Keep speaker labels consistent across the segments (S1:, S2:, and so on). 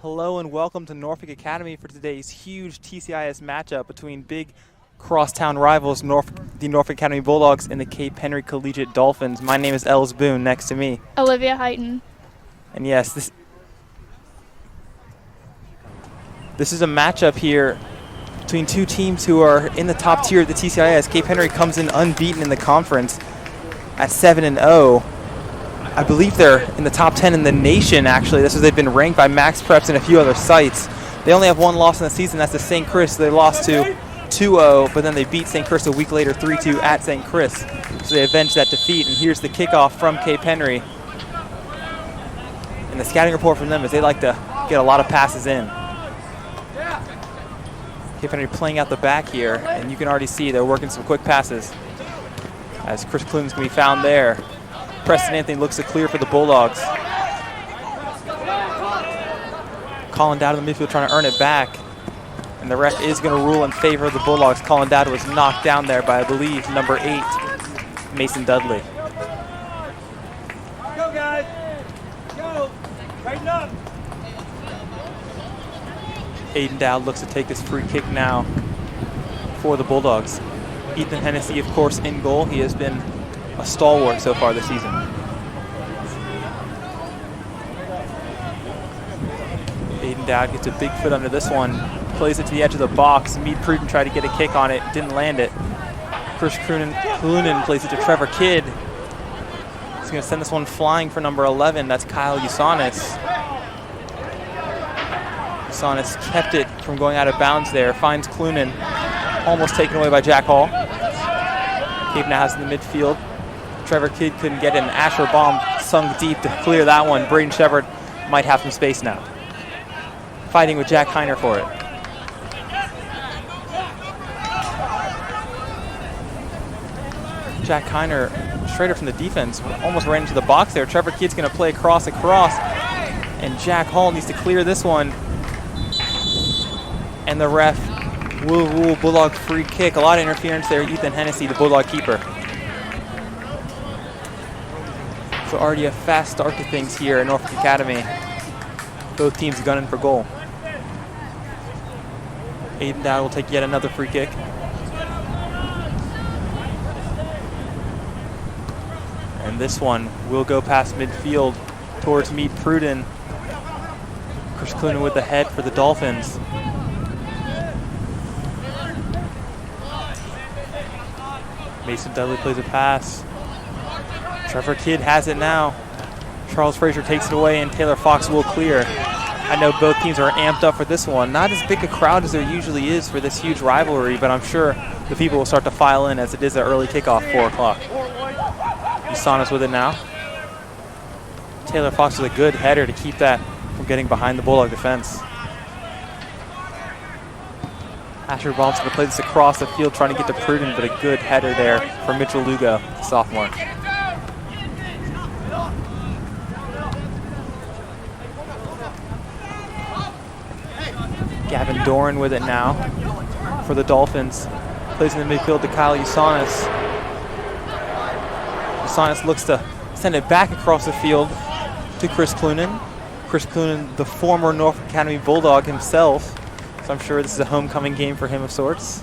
S1: Hello and welcome to Norfolk Academy for today's huge TCIS matchup between big crosstown rivals, the Norfolk Academy Bulldogs and the Cape Henry Collegiate Dolphins. My name is Els Boone. Next to me,
S2: Olivia Heighton.
S1: And yes, this is a matchup here between two teams who are in the top tier of the TCIS. Cape Henry comes in unbeaten in the conference at 7-0. I believe they're in the top 10 in the nation, actually. This is they've been ranked by Max Preps and a few other sites. They only have one loss in the season. That's to St. Chris. They lost to 2-0, but then they beat St. Chris a week later 3-2 at St. Chris. So they avenged that defeat, and here's the kickoff from Cape Henry. And the scouting report from them is they like to get a lot of passes in. Cape Henry playing out the back here, and you can already see they're working some quick passes as Chris Clunen's going to be found there. Preston Anthony looks to clear for the Bulldogs. Colin Dowd in the midfield trying to earn it back. And the ref is going to rule in favor of the Bulldogs. Colin Dowd was knocked down there by, I believe, number 8, Mason Dudley.
S3: Go, guys. Go. Tighten up.
S1: Aiden Dowd looks to take this free kick now for the Bulldogs. Ethan Hennessy, of course, in goal. He has been a stalwart so far this season. Aiden Dowd gets a big foot under this one, plays it to the edge of the box. Meade Pruden tried to get a kick on it, didn't land it. Chris Clunen plays it to Trevor Kidd. He's going to send this one flying for number 11. That's Kyle Usanis. Usanis kept it from going out of bounds there, finds Clunen, almost taken away by Jack Hall. Cape now has in the midfield. Trevor Kidd couldn't get it, and Asher Baum sunk deep to clear that one. Braden Shepard might have some space now. Fighting with Jack Heiner for it. Jack Heiner, straight up from the defense, almost ran into the box there. Trevor Kidd's going to play across, and Jack Hall needs to clear this one. And the ref will rule Bulldog free kick. A lot of interference there. Ethan Hennessy, the Bulldog keeper. So already a fast start to things here at Norfolk Academy. Both teams gunning for goal. Aiden Dowd will take yet another free kick. And this one will go past midfield towards Meade Pruden. Chris Clunen with the head for the Dolphins. Mason Dudley plays a pass. Trevor Kidd has it now. Charles Frazier takes it away, and Taylor Fox will clear. I know both teams are amped up for this one. Not as big a crowd as there usually is for this huge rivalry, but I'm sure the people will start to file in as it is an early kickoff, 4 o'clock. Usanis with it now. Taylor Fox with a good header to keep that from getting behind the Bulldog defense. Asher Baum's going to play this across the field, trying to get to Pruden, but a good header there for Mitchell Lugo, the sophomore. Gavin Doran with it now for the Dolphins. Plays in the midfield to Kyle Usanis. Usanis looks to send it back across the field to Chris Clunen. Chris Clunen, the former Norfolk Academy Bulldog himself. So I'm sure this is a homecoming game for him of sorts.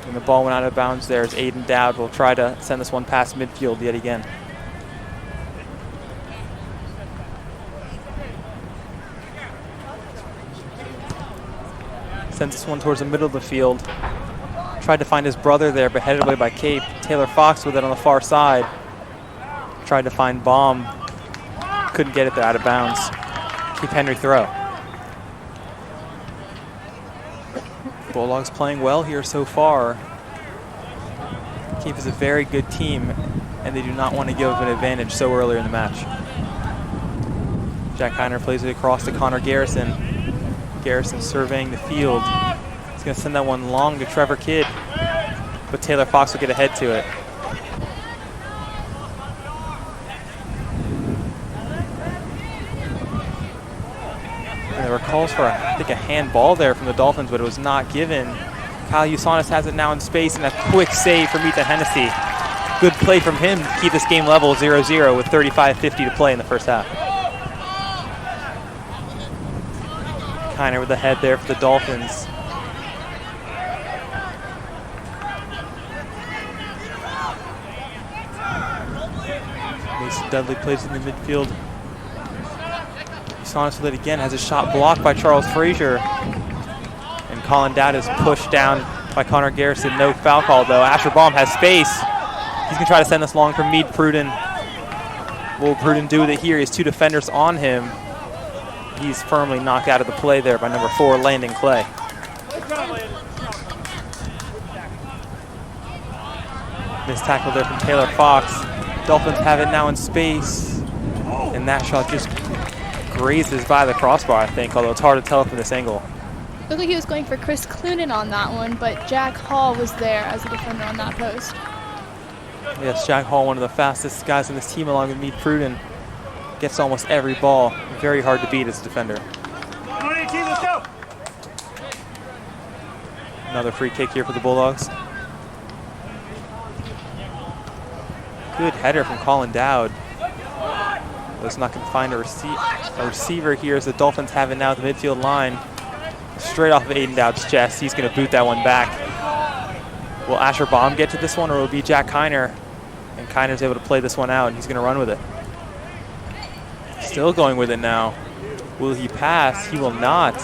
S1: And the ball went out of bounds there as Aiden Dowd will try to send this one past midfield yet again. Sends this one towards the middle of the field. Tried to find his brother there, but headed away by Cape. Taylor Fox with it on the far side. Tried to find Baum. Couldn't get it there, out of bounds. Cape Henry throw. Bulldogs playing well here so far. Cape is a very good team, and they do not want to give up an advantage so early in the match. Jack Heiner plays it across to Connor Garrison. Garrison surveying the field. He's going to send that one long to Trevor Kidd, but Taylor Fox will get ahead to it. And there were calls for, I think, a handball there from the Dolphins, but it was not given. Kyle Usanis has it now in space, and a quick save from Ethan Hennessy. Good play from him to keep this game level 0-0 with 35:50 to play in the first half. Kiner with the head there for the Dolphins. Mason Dudley plays in the midfield. Usanis with it again, has a shot blocked by Charles Frazier. And Colin Dowd is pushed down by Connor Garrison. No foul call though. Asher Baum has space. He's gonna try to send this long for Meade Pruden. What will Pruden do with it here? He has two defenders on him. He's firmly knocked out of the play there by number 4, Landon Clay. Missed tackle there from Taylor Fox. Dolphins have it now in space. And that shot just grazes by the crossbar, I think, although it's hard to tell from this angle.
S2: Looked like he was going for Chris Clunan on that one, but Jack Hall was there as a defender on that post.
S1: Yes, Jack Hall, one of the fastest guys on this team along with Meade Pruden. Gets almost every ball. Very hard to beat as a defender.
S3: Come on, 18, let's go.
S1: Another free kick here for the Bulldogs. Good header from Colin Dowd. Was not going to find a receiver here as the Dolphins have it now at the midfield line. Straight off of Aiden Dowd's chest. He's going to boot that one back. Will Asher Baum get to this one, or will it be Jack Kiner? And Kiner's able to play this one out, and he's going to run with it. Still going with it now. Will he pass? He will not.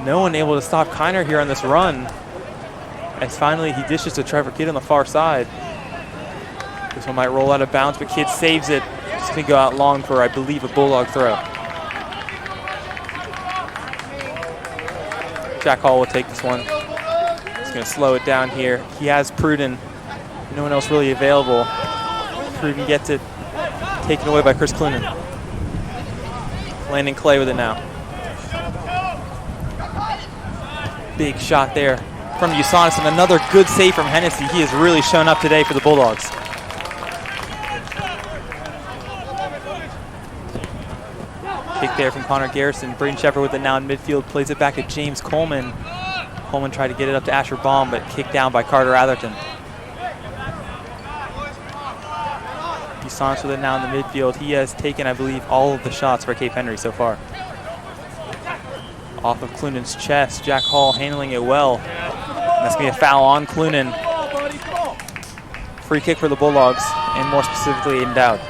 S1: No one able to stop Kiner here on this run. As finally he dishes to Trevor Kidd on the far side. This one might roll out of bounds, but Kidd saves it. It's going to go out long for, I believe, a Bulldog throw. Jack Hall will take this one. He's going to slow it down here. He has Pruden. No one else really available. Pruden gets it taken away by Chris Clunan. Landon Clay with it now. Big shot there from Usanis, and another good save from Hennessy. He has really shown up today for the Bulldogs. Kick there from Connor Garrison. Braden Shepard with it now in midfield. Plays it back at James Coleman. Coleman tried to get it up to Asher Baum, but kicked down by Carter Atherton. Usanis with it now in the midfield. He has taken, I believe, all of the shots for Cape Henry so far. Off of Clunan's chest. Jack Hall handling it well. And that's going to be a foul on Clunan. Free kick for the Bulldogs, and more specifically Aiden Dowd.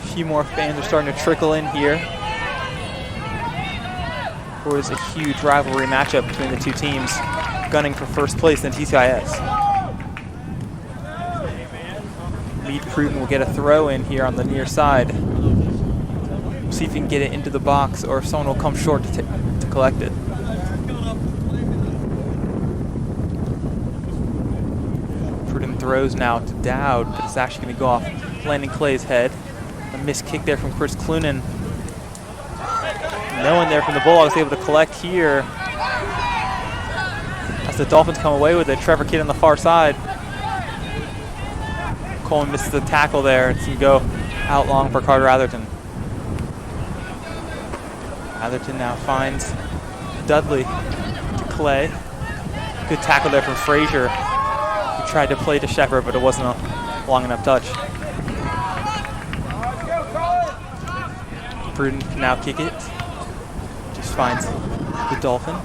S1: A few more fans are starting to trickle in here. It is a huge rivalry matchup between the two teams, gunning for first place in TCIS. Meade Pruden will get a throw in here on the near side. We'll see if he can get it into the box, or if someone will come short to collect it. Pruden throws now to Dowd, but it's actually going to go off Landon Clay's head. A missed kick there from Chris Clunan. No one there from the Bulldogs able to collect here. As the Dolphins come away with it, Trevor Kidd on the far side. Coleman misses the tackle there. It's going to go out long for Carter Atherton. Atherton now finds Dudley to Clay. Good tackle there from Frazier. He tried to play to Shepard, but it wasn't a long enough touch. Pruden can now kick it. Just finds the Dolphin.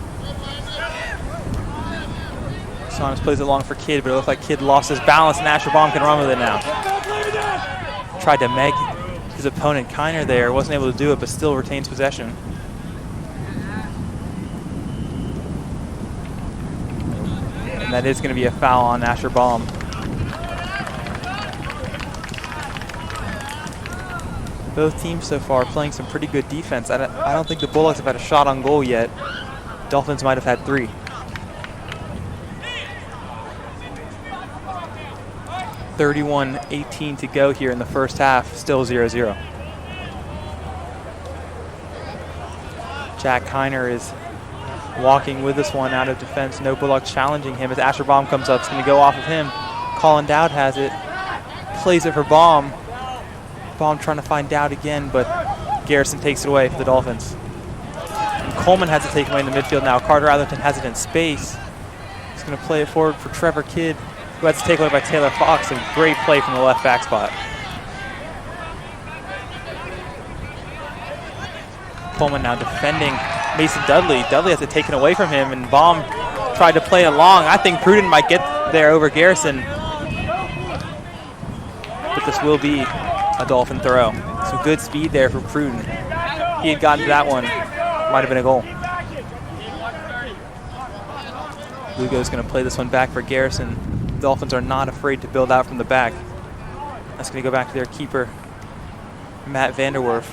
S1: Usanis plays it long for Kidd, but it looked like Kidd lost his balance, and Asher Baum can run with it now. Tried to meg his opponent Kiner there. Wasn't able to do it, but still retains possession. And that is going to be a foul on Asher Baum. Both teams so far playing some pretty good defense. I don't think the Bulldogs have had a shot on goal yet. Dolphins might have had 3. .31:18 to go here in the first half, still 0-0. Jack Kiner is walking with this one out of defense. No Bulldog challenging him as Asher Baum comes up. It's going to go off of him. Colin Dowd has it. Plays it for Baum. Baum trying to find Dowd again, but Garrison takes it away for the Dolphins. And Coleman has it taken away in the midfield now. Carter Atherton has it in space. He's going to play it forward for Trevor Kidd, who had to take away by Taylor Fox. A great play from the left back spot. Coleman now defending Mason Dudley. Dudley has it taken away from him, and Baum tried to play along. I think Pruden might get there over Garrison. But this will be a Dolphin throw. Some good speed there for Pruden. He had gotten to that one. Might have been a goal. Lugo's going to play this one back for Garrison. The Dolphins are not afraid to build out from the back. That's going to go back to their keeper, Matt Vanderwerf.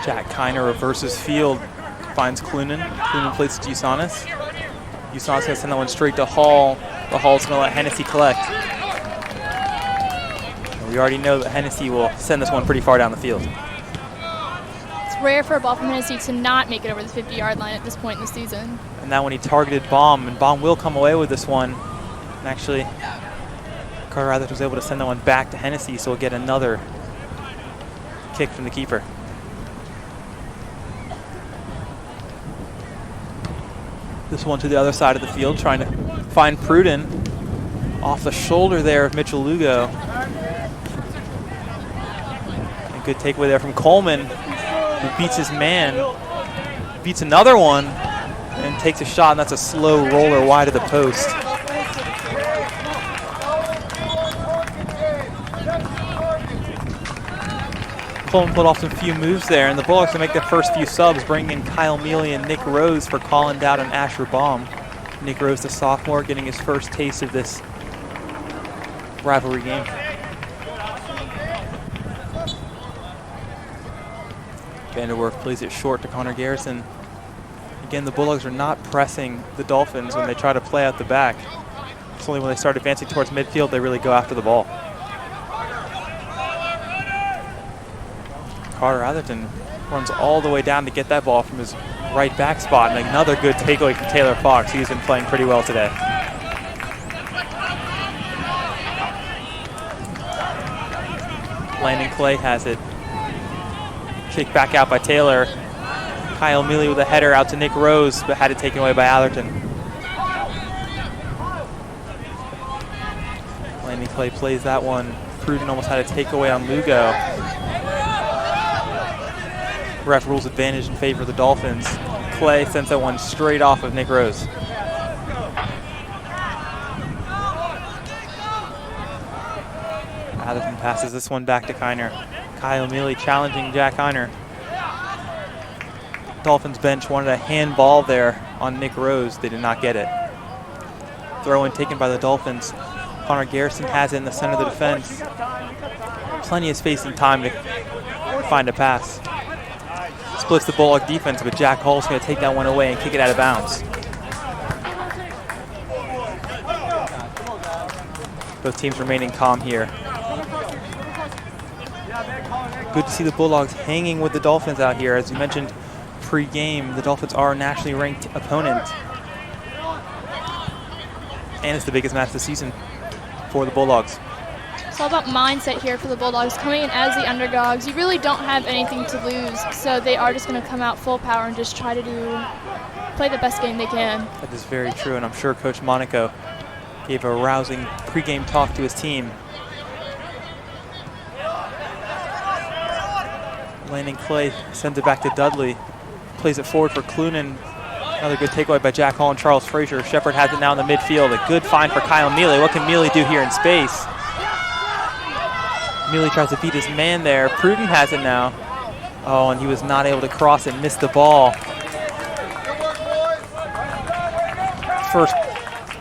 S1: Jack Kiner reverses field, finds Clunan. Clunan plays to Usanis. Usanis going to send that one straight to Hall. The Hall's going to let Hennessy collect. And we already know that Hennessy will send this one pretty far down the field.
S2: It's rare for a ball from Hennessy to not make it over the 50-yard line at this point in the season.
S1: And now when he targeted Baum, and Baum will come away with this one. And actually, Carter Rather was able to send that one back to Hennessy, so we'll get another kick from the keeper. This one to the other side of the field, trying to find Pruden. Off the shoulder there of Mitchell Lugo. A good takeaway there from Coleman, who beats his man, beats another one, and takes a shot, and that's a slow roller wide of the post. Coleman pulled off some few moves there, and the Bulldogs to make their first few subs, bringing in Kyle Mealy and Nick Rose for Colin Dowd and Asher Baum. Nick Rose, the sophomore, getting his first taste of this rivalry game. Vanderwerf plays it short to Connor Garrison. Again, the Bulldogs are not pressing the Dolphins when they try to play out the back. It's only when they start advancing towards midfield they really go after the ball. Carter Atherton runs all the way down to get that ball from his right back spot, and another good takeaway from Taylor Fox. He's been playing pretty well today. Landon Clay has it. Kicked back out by Taylor. Kyle Mealy with a header out to Nick Rose, but had it taken away by Atherton. Landon Clay plays that one. Pruden almost had a takeaway on Lugo. Ref rules advantage in favor of the Dolphins. Clay sends that one straight off of Nick Rose. Atherton passes this one back to Kiner. Kyle Mealy challenging Jack Kiner. Dolphins bench wanted a handball there on Nick Rose. They did not get it. Throw in taken by the Dolphins. Connor Garrison has it in the center of the defense. Plenty of space and time to find a pass. Splits the Bulldog defense, but Jack Hall's going to take that one away and kick it out of bounds. Both teams remaining calm here. Good to see the Bulldogs hanging with the Dolphins out here. As you mentioned pre-game, the Dolphins are a nationally ranked opponent. And it's the biggest match of the season for the Bulldogs.
S2: It's all about mindset here for the Bulldogs. Coming in as the underdogs, you really don't have anything to lose, so they are just going to come out full power and just try to play the best game they can. That
S1: is very true, and I'm sure Coach Monaco gave a rousing pregame talk to his team. Landon Clay sends it back to Dudley. Plays it forward for Clunan. Another good takeaway by Jack Hall and Charles Frazier. Shepard has it now in the midfield. A good find for Kyle Mealy. What can Mealy do here in space? Mealy tries to beat his man there. Pruden has it now. Oh, and he was not able to cross it, missed the ball. First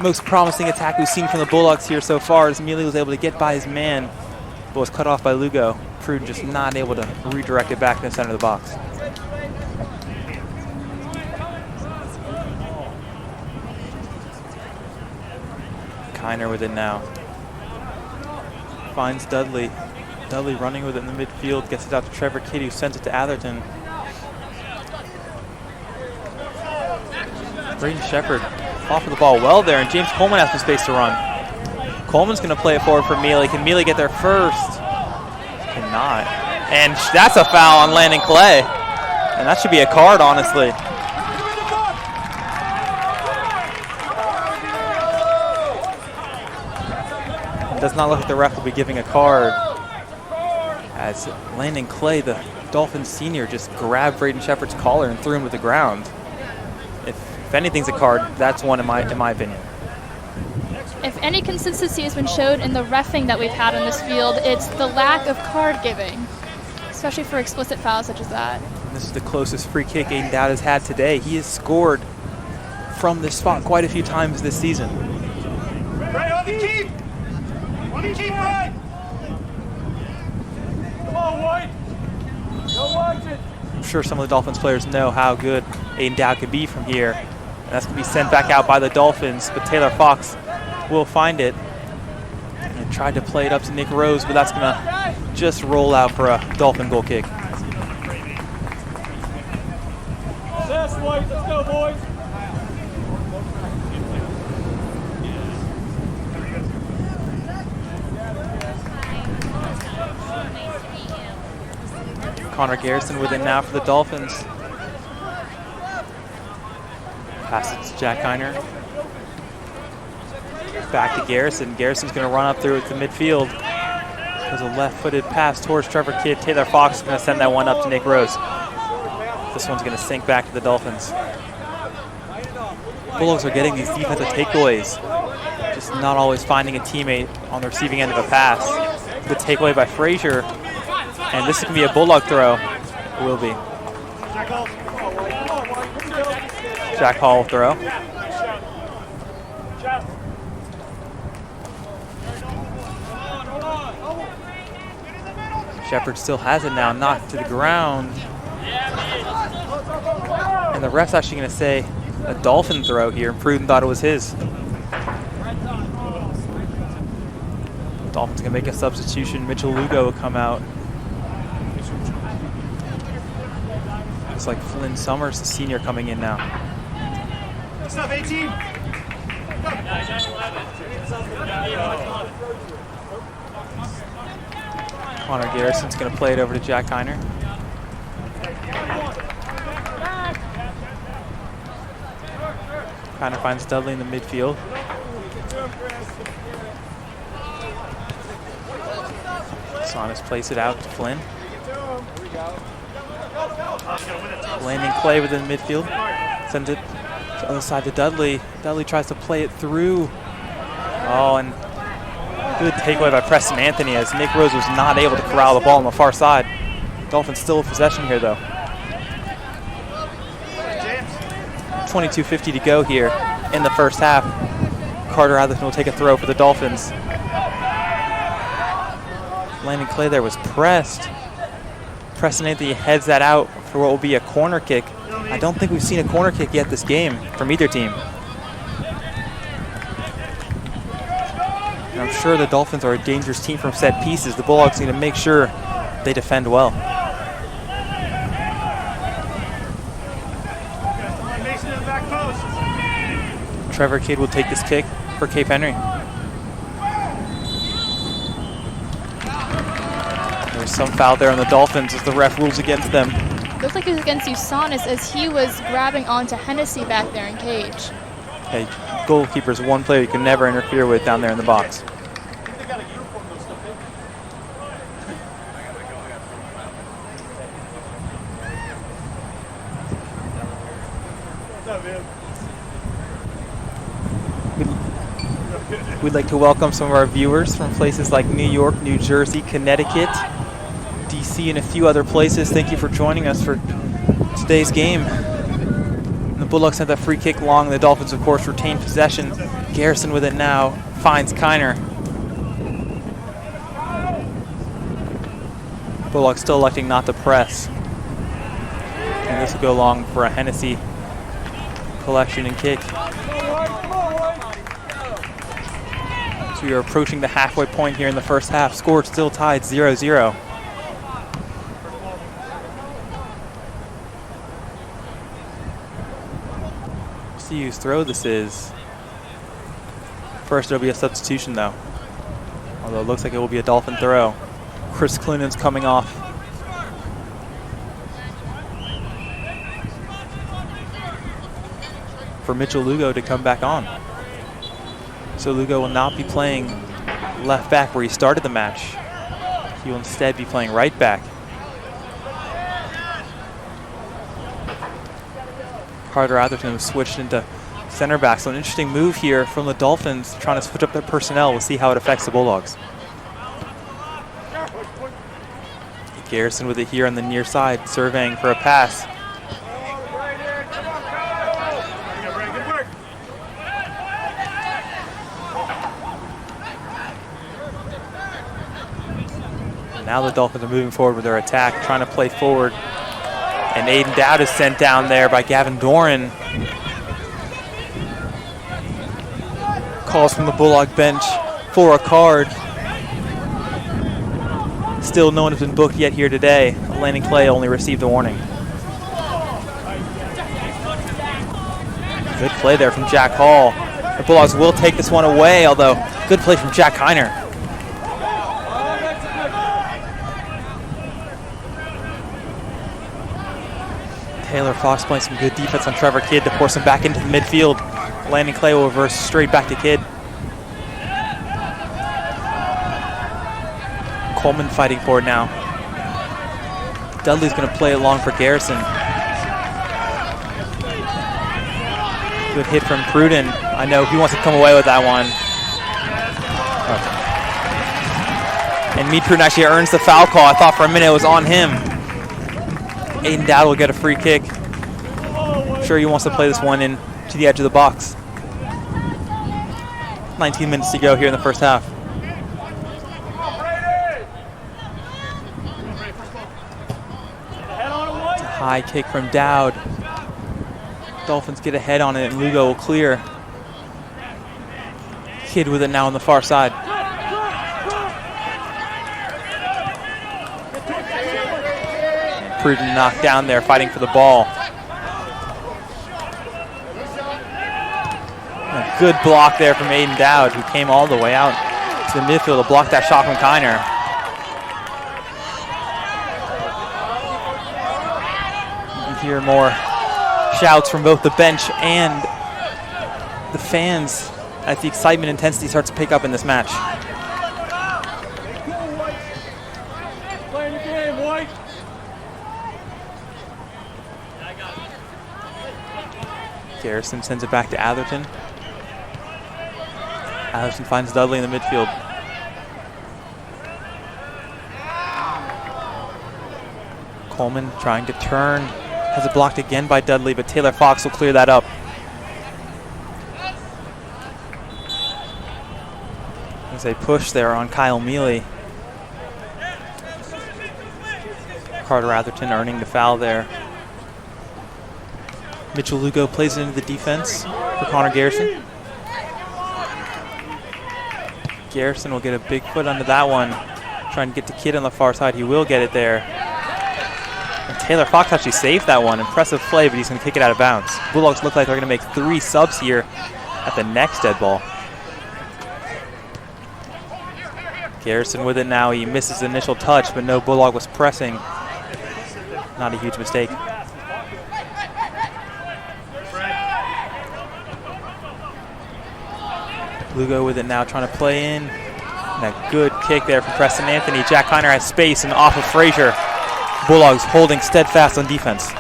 S1: most promising attack we've seen from the Bulldogs here so far as Mealy was able to get by his man, but was cut off by Lugo. Pruden just not able to redirect it back in the center of the box. Kiner with it now. Finds Dudley. Dudley running with it in the midfield, gets it out to Trevor Kidd, who sends it to Atherton. Braden Shepard off of the ball well there, and James Coleman has some space to run. Coleman's going to play it forward for Mealy. Can Mealy get there first? Cannot. And that's a foul on Landon Clay. And that should be a card, honestly. It does not look like the ref will be giving a card, as Landon Clay, the Dolphins senior, just grabbed Braden Shepard's collar and threw him to the ground. If anything's a card, that's one in my opinion.
S2: If any consistency has been showed in the reffing that we've had in this field, it's the lack of card giving, especially for explicit fouls such as that.
S1: And this is the closest free kick Aiden Dowd has had today. He has scored from this spot quite a few times this season.
S3: Right on the keep! On the keep, right! Come on, White! Don't watch it!
S1: I'm sure some of the Dolphins players know how good Aiden Dowd could be from here. And that's going to be sent back out by the Dolphins, but Taylor Fox will find it. And tried to play it up to Nick Rose, but that's going to just roll out for a Dolphin goal kick.
S3: Yes, White, let's go, boys!
S1: Connor Garrison with it now for the Dolphins. Pass it to Jack Heiner. Back to Garrison. Garrison's going to run up through it to midfield. There's a left-footed pass towards Trevor Kidd. Taylor Fox is going to send that one up to Nick Rose. This one's going to sink back to the Dolphins. Bulldogs are getting these defensive takeaways, just not always finding a teammate on the receiving end of a pass. Good takeaway by Frazier. And this is going to be a Bulldog throw. It will be. Jack Hall throw. Shepard still has it now, knocked to the ground. And the ref's actually going to say a Dolphin throw here. Pruden thought it was his. Dolphins going to make a substitution. Mitchell Lugo will come out. Looks like Flynn Summers, the senior, coming in now.
S3: What's up, 18?
S1: Connor Garrison's going to play it over to Jack Heiner. Heiner finds Dudley in the midfield. Sonis plays it out to Flynn. Landing Clay within the midfield. Sends it to the other side to Dudley. Dudley tries to play it through. Oh, and good takeaway by Preston Anthony as Nick Rose was not able to corral the ball on the far side. Dolphins still in possession here, though. 22:50 to go here in the first half. Carter Atherton will take a throw for the Dolphins. Landon Clay there was pressed. Preston Anthony heads that out for what will be a corner kick. I don't think we've seen a corner kick yet this game from either team. And I'm sure the Dolphins are a dangerous team from set pieces. The Bulldogs need to make sure they defend well. Trevor Kidd will take this kick for Cape Henry. There's some foul there on the Dolphins as the ref rules against them.
S2: Looks like it was against Usanis as he was grabbing onto Hennessy back there in cage.
S1: Hey, goalkeeper's one player you can never interfere with down there in the box. We'd like to welcome some of our viewers from places like New York, New Jersey, Connecticut, DC, and a few other places. Thank you for joining us for today's game. And the Bulldogs had that free kick long. The Dolphins, of course, retain possession. Garrison with it now finds Kiner. Bulldogs still electing not to press. And this will go long for a Hennessy collection and kick. So we are approaching the halfway point here in the first half. Score still tied 0-0. See whose throw this is. First it'll be a substitution though. Although it looks like it will be a Dolphin throw. Chris Clunan's coming off. for Mitchell Lugo to come back on. So Lugo will not be playing left back where he started the match. He will instead be playing right back. Carter Atherton was switched into center back. So an interesting move here from the Dolphins, trying to switch up their personnel. We'll see how it affects the Bulldogs. Garrison with it here on the near side, surveying for a pass. And now the Dolphins are moving forward with their attack, trying to play forward. And Aiden Dowd is sent down there by Gavin Doran. Calls from the Bulldog bench for a card. Still no one has been booked yet here today. Landon Clay only received a warning. Good play there from Jack Hall. The Bulldogs will take this one away, although good play from Jack Kiner. Taylor Fox playing some good defense on Trevor Kidd to force him back into the midfield. Landon Clay will reverse straight back to Kidd. Coleman fighting for it now. Dudley's going to play it long for Garrison. Good hit from Pruden. I know he wants to come away with that one. Okay. And Mead Pruden actually earns the foul call. I thought for a minute it was on him. Aiden Dowd will get a free kick. I'm sure he wants to play this one in to the edge of the box. 19 minutes to go here in the first half. High kick from Dowd. Dolphins get ahead on it and Lugo will clear. Kidd with it now on the far side. Pruden knocked down there fighting for the ball. A good block there from Aiden Dowd, who came all the way out to the midfield to block that shot from Kiner. Hear more shouts from both the bench and the fans as the excitement intensity starts to pick up in this match.
S3: Playing the game, White.
S1: Garrison sends it back to Atherton. Atherton finds Dudley in the midfield. Coleman trying to turn. Has it blocked again by Dudley, but Taylor Fox will clear that up. There's a push there on Kyle Mealy. Carter Atherton earning the foul there. Mitchell Lugo plays it into the defense for Connor Garrison. Garrison will get a big foot under that one. Trying to get to Kidd on the far side. He will get it there. And Taylor Fox actually saved that one. Impressive play, but he's going to kick it out of bounds. Bulldogs look like they're going to make 3 subs here at the next dead ball. Garrison with it now. He misses the initial touch, but no Bulldog was pressing. Not a huge mistake. Lugo with it now, trying to play in. And a good kick there from Preston Anthony. Jack Kiner has space and off of Frazier. Bulldogs holding steadfast on defense.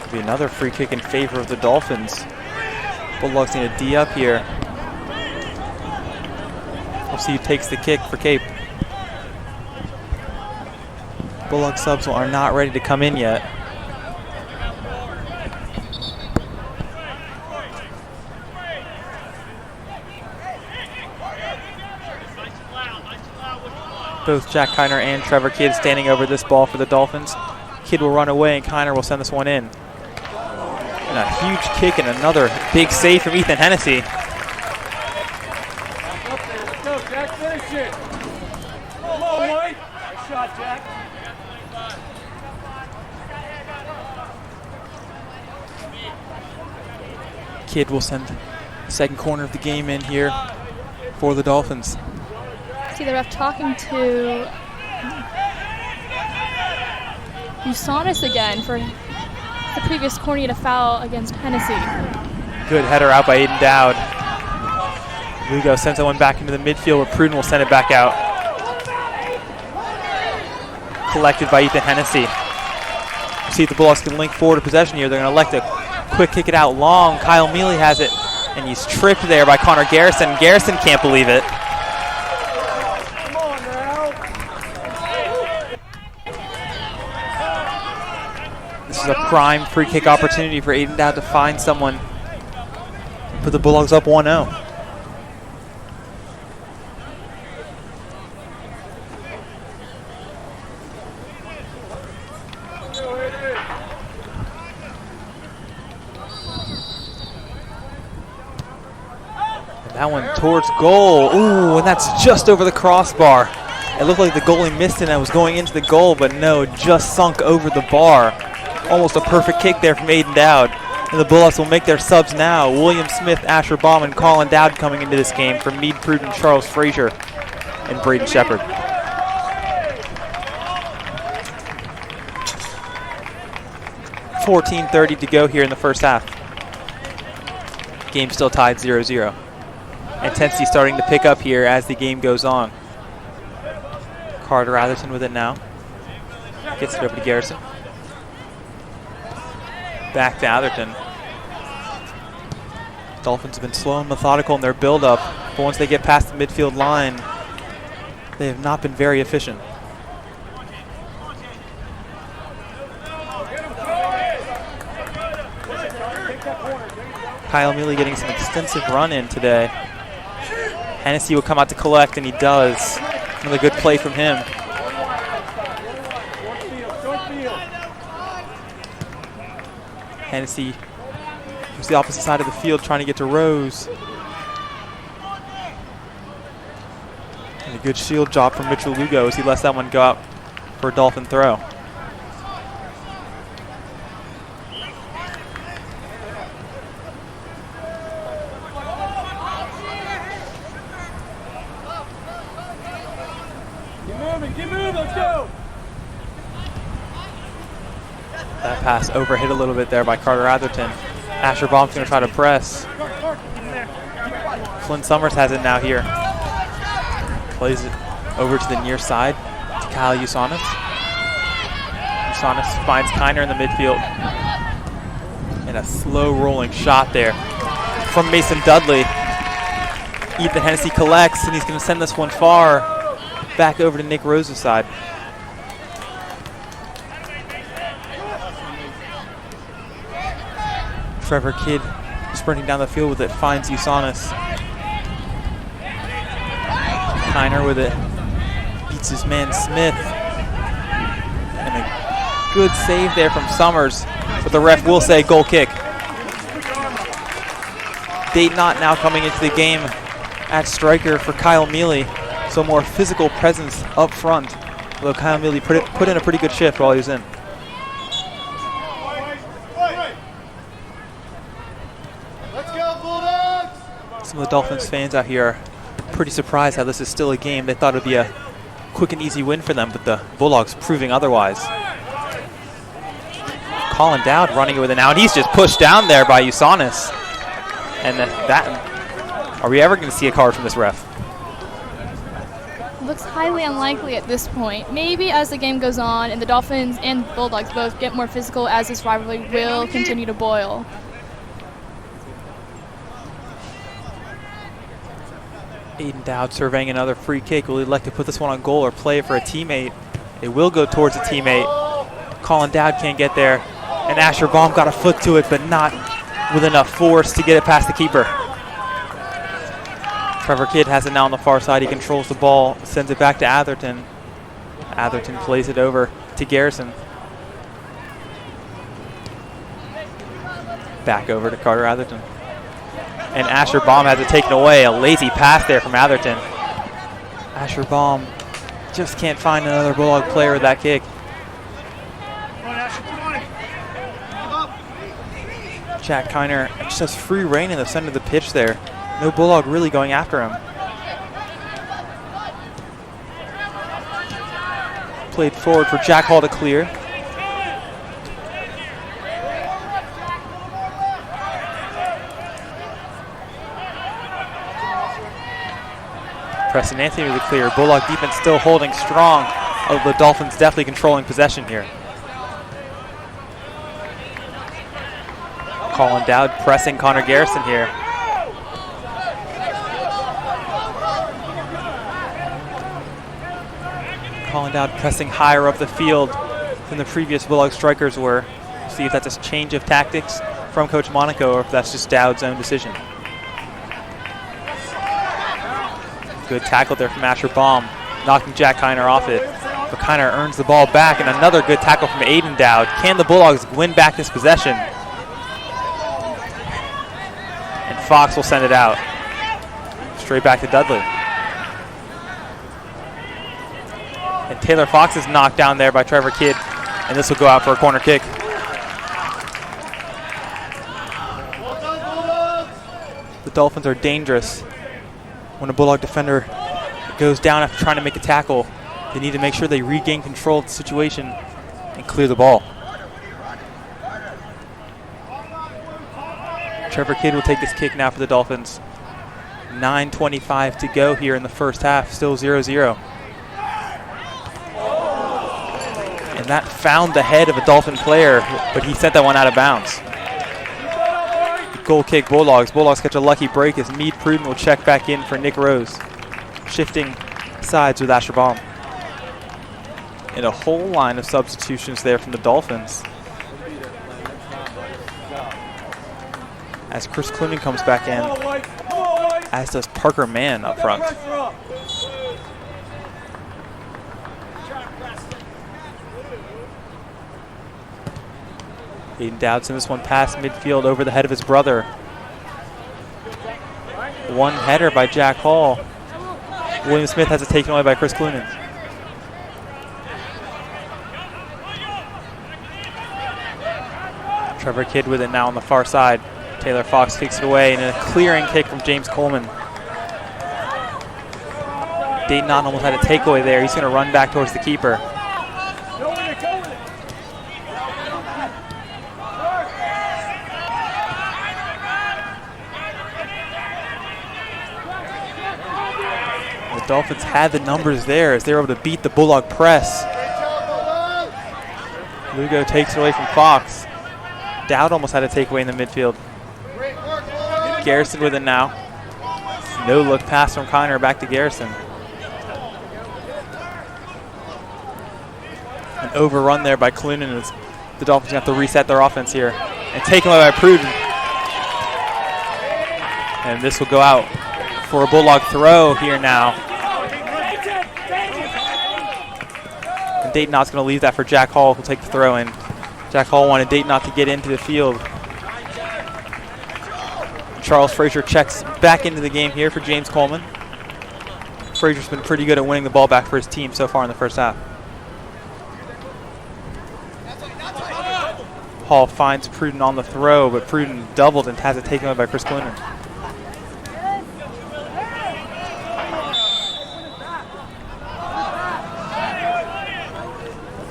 S1: Could be another free kick in favor of the Dolphins. Bulldogs need a D up here. We'll see who takes the kick for Cape. Bulldog subs are not ready to come in yet. Both Jack Kiner and Trevor Kidd standing over this ball for the Dolphins. Kidd will run away and Kiner will send this one in. And a huge kick and another big save from Ethan Hennessy.
S3: Let's go, Jack. Finish it. Come on, White. Nice shot, Jack.
S1: Kidd will send the second corner of the game in here for the Dolphins.
S2: See the ref talking to Usanis again for the previous corner to foul against Hennessy.
S1: Good header out by Aiden Dowd. Lugo sends that one back into the midfield where Pruden will send it back out. Collected by Ethan Hennessy. See if the Bulldogs can link forward to possession here. They're going to elect a quick kick it out long. Kyle Mealy has it, and he's tripped there by Connor Garrison. Garrison can't believe it.
S3: Come on now.
S1: This is a prime free kick opportunity for Aiden Dowd to find someone. Put the Bulldogs up 1-0. That one towards goal. Ooh, and that's just over the crossbar. It looked like the goalie missed it and it was going into the goal, but no, just sunk over the bar. Almost a perfect kick there from Aiden Dowd. And the Bulldogs will make their subs now. William Smith, Asher Baum, and Colin Dowd coming into this game from Meade Pruden, Charles Frazier, and Braden Shepard. .14:30 to go here in the first half. Game still tied 0-0. Intensity starting to pick up here as the game goes on. Carter Atherton with it now. Gets it over to Garrison. Back to Atherton. Dolphins have been slow and methodical in their build-up, but once they get past the midfield line, they have not been very efficient. Kyle Mealy getting some extensive run in today. Hennessy will come out to collect, and he does. Another good play from him. Hennessy moves the opposite side of the field trying to get to Rose. And a good shield job from Mitchell Lugo as he lets that one go out for a Dolphin throw.
S3: Keep moving, let's go.
S1: That pass overhit a little bit there by Carter Atherton. Asher Baum's going to try to press. Flynn Summers has it now here. Plays it over to the near side to Kyle Usanis. Usanis finds Kiner in the midfield. And a slow rolling shot there from Mason Dudley. Ethan Hennessy collects, and he's going to send this one far. Back over to Nick Rose's side. Trevor Kidd sprinting down the field with it, finds Usanis. Kiner with it, beats his man Smith. And a good save there from Summers, but the ref will say goal kick. Dayton Knott now coming into the game at striker for Kyle Mealy. So more physical presence up front. Although Kyle Mealy put in a pretty good shift while he was in.
S3: Let's go, Bulldogs!
S1: Some of the Dolphins fans out here are pretty surprised how this is still a game. They thought it would be a quick and easy win for them, but the Bulldogs proving otherwise. Colin Dowd running with it now, and he's just pushed down there by Usanis. And that, are we ever going to see a card from this ref?
S2: Looks highly unlikely at this point. Maybe as the game goes on and the Dolphins and Bulldogs both get more physical as this rivalry will continue to boil.
S1: Aiden Dowd surveying another free kick. Will he elect to put this one on goal or play it for a teammate? It will go towards a teammate. Colin Dowd can't get there. And Asher Baum got a foot to it, but not with enough force to get it past the keeper. Trevor Kidd has it now on the far side. He controls the ball, sends it back to Atherton. Atherton plays it over to Garrison. Back over to Carter Atherton. And Asher Baum has it taken away. A lazy pass there from Atherton. Asher Baum just can't find another Bulldog player with that kick. Jack Kiner just has free reign in the center of the pitch there. No Bulldog really going after him. Played forward for Jack Hall to clear. Preston Anthony with the clear. Bulldog defense still holding strong. Oh, the Dolphins definitely controlling possession here. Colin Dowd pressing Connor Garrison here. Colin Dowd pressing higher up the field than the previous Bulldog strikers were. See if that's a change of tactics from Coach Monaco or if that's just Dowd's own decision. Good tackle there from Asher Baum, knocking Jack Kiner off it. But Kiner earns the ball back, and another good tackle from Aiden Dowd. Can the Bulldogs win back this possession? And Fox will send it out. Straight back to Dudley. And Taylor Fox is knocked down there by Trevor Kidd, and this will go out for a corner kick. The Dolphins are dangerous. When a Bulldog defender goes down after trying to make a tackle, they need to make sure they regain control of the situation and clear the ball. Trevor Kidd will take this kick now for the Dolphins. 9:25 to go here in the first half, still 0-0. And that found the head of a Dolphin player, but he sent that one out of bounds. Goal kick Bulldogs. Bulldogs catch a lucky break as Meade Pruden will check back in for Nick Rose. Shifting sides with Asher Baum. And a whole line of substitutions there from the Dolphins. As Chris Clunan comes back in, as does Parker Mann up front. Aiden Dowd sends this one past midfield over the head of his brother. One header by Jack Hall. William Smith has it taken away by Chris Clunan. Trevor Kidd with it now on the far side. Taylor Fox kicks it away, and a clearing kick from James Coleman. Dayton Otten almost had a takeaway there. He's going to run back towards the keeper. The Dolphins had the numbers there as they were able to beat the Bulldog press. Lugo takes it away from Fox. Dowd almost had a takeaway in the midfield. Garrison with it now. No look pass from Kiner back to Garrison. An overrun there by Clunan as the Dolphins have to reset their offense here. And taken away by Pruden. And this will go out for a Bulldog throw here now. And Dayton Ott's going to leave that for Jack Hall, who'll take the throw in. Jack Hall wanted Dayton Ott to get into the field. Charles Frazier checks back into the game here for James Coleman. Frazier's been pretty good at winning the ball back for his team so far in the first half. Hall finds Pruden on the throw, but Pruden doubled and has it taken away by Chris Clunan.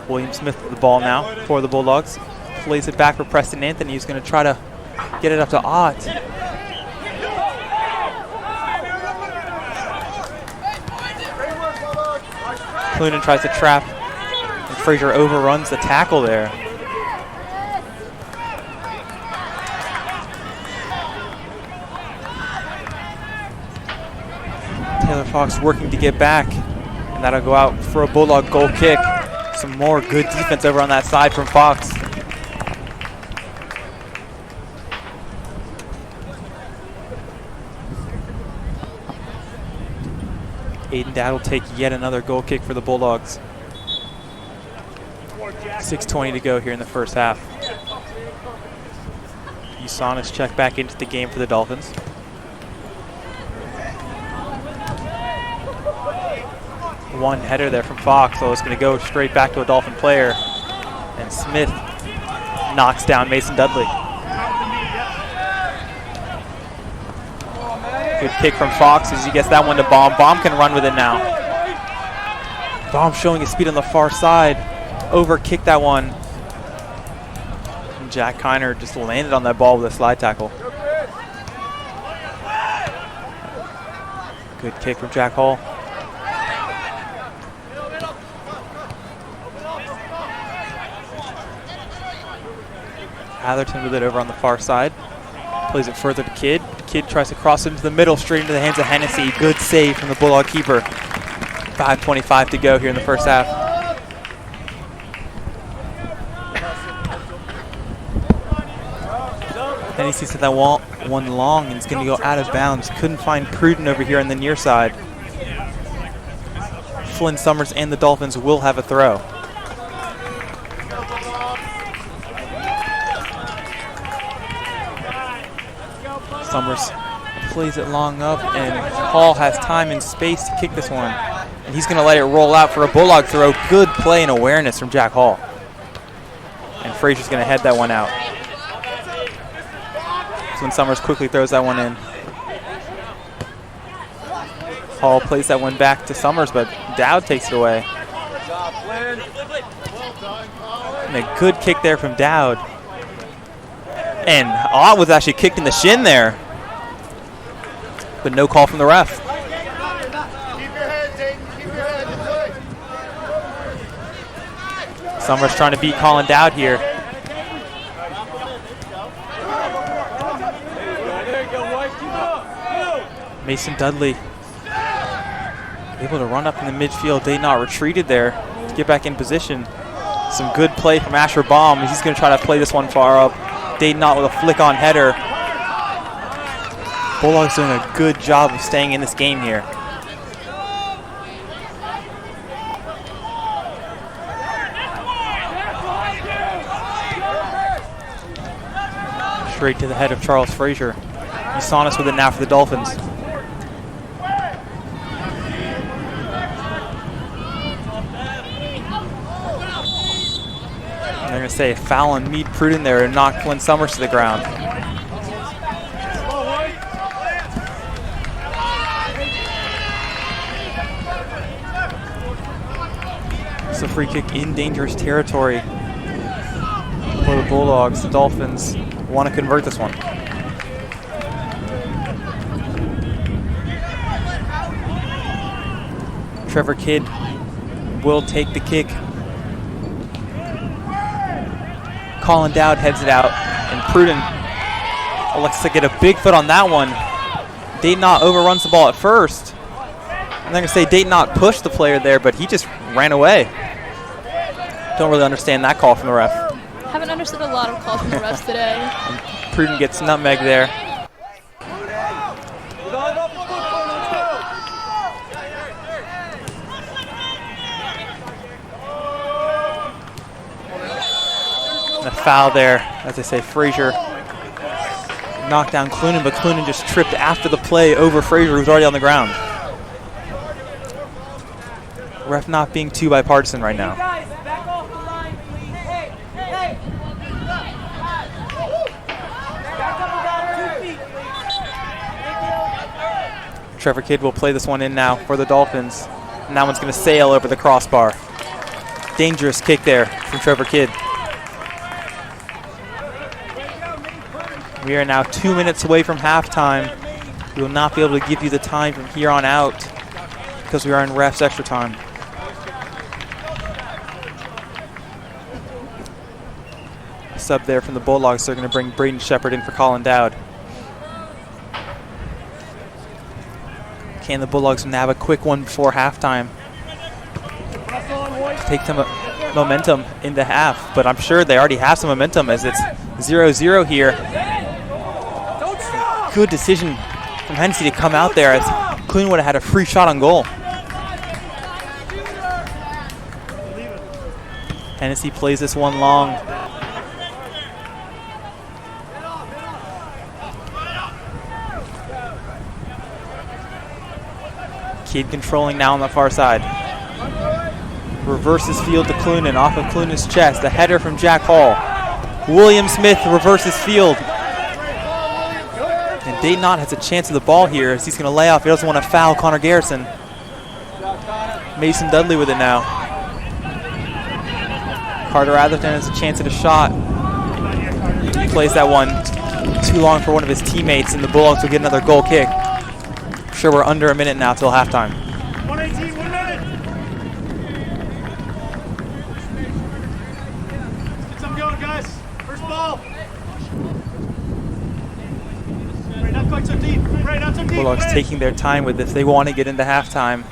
S1: William Smith with the ball now for the Bulldogs. Plays it back for Preston Anthony, who's going to try to get it up to Ott. Clunan tries to trap, and Frazier overruns the tackle there. Taylor Fox working to get back, and that'll go out for a Bulldog goal kick. Some more good defense over on that side from Fox. Aiden Dowd will take yet another goal kick for the Bulldogs. 6:20 to go here in the first half. Usanis check back into the game for the Dolphins. One header there from Fox, so it's going to go straight back to a Dolphin player. And Smith knocks down Mason Dudley. Good kick from Fox as he gets that one to Baum. Baum can run with it now. Baum showing his speed on the far side. Over kicked that one. And Jack Kiner just landed on that ball with a slide tackle. Good kick from Jack Hall. Atherton with it over on the far side. Plays it further to Kidd. Kidd tries to cross it into the middle, straight into the hands of Hennessy. Good save from the Bulldog keeper. 5:25 to go here in the first half. Hennessy set that one long, and it's going to go out of bounds. Couldn't find Pruden over here on the near side. Flynn Summers and the Dolphins will have a throw. Summers plays it long up, and Hall has time and space to kick this one. And he's going to let it roll out for a Bulldog throw. Good play and awareness from Jack Hall. And Frazier's going to head that one out. So when Summers quickly throws that one in. Hall plays that one back to Summers, but Dowd takes it away. And a good kick there from Dowd. And Ott was actually kicked in the shin there. But no call from the ref. Summers trying to beat Colin Dowd here. Mason Dudley able to run up in the midfield. They not retreated there to get back in position. Some good play from Asher Baum. He's going to try to play this one far up. Dayton Knott with a flick-on header. Bulldogs doing a good job of staying in this game here. Straight to the head of Charles Frazier. Usanis with it now for the Dolphins. They're going to say a foul on Meade Pruden there and knock Flynn Summers to the ground. It's a free kick in dangerous territory for the Bulldogs. The Dolphins want to convert this one. Trevor Kidd will take the kick. Colin Dowd heads it out, and Pruden looks to get a big foot on that one. Dayton Knott overruns the ball at first. I'm going to say Dayton Knott pushed the player there, but he just ran away. Don't really understand that call from the ref.
S2: Haven't understood a lot of calls from the refs today.
S1: And Pruden gets nutmeg there. A foul there, as I say, Frazier knocked down Clunan, but Clunan just tripped after the play over Frazier, who's already on the ground. Ref not being too bipartisan right now. Trevor Kidd will play this one in now for the Dolphins. And that one's going to sail over the crossbar. Dangerous kick there from Trevor Kidd. We are now 2 minutes away from halftime. We will not be able to give you the time from here on out because we are in refs extra time. A sub there from the Bulldogs. They're going to bring Braden Shepard in for Colin Dowd. Can the Bulldogs nab a quick one before halftime? Take some momentum into half, but I'm sure they already have some momentum as it's 0-0 here. Good decision from Hennessy to come out there as Clune would have had a free shot on goal. Hennessy plays this one long. Kidd controlling now on the far side. Reverses field to Clunan, off of Clunan's chest. A header from Jack Hall. William Smith reverses field. And Dayton Knott has a chance of the ball here as he's going to lay off. He doesn't want to foul Connor Garrison. Mason Dudley with it now. Carter Atherton has a chance at a shot. He plays that one too long for one of his teammates, and the Bulldogs will get another goal kick. I'm sure we're under a minute now till halftime.
S3: 118, 1 minute. Get some going, guys. First ball.
S1: Bulldogs taking their time with this. They want to get into halftime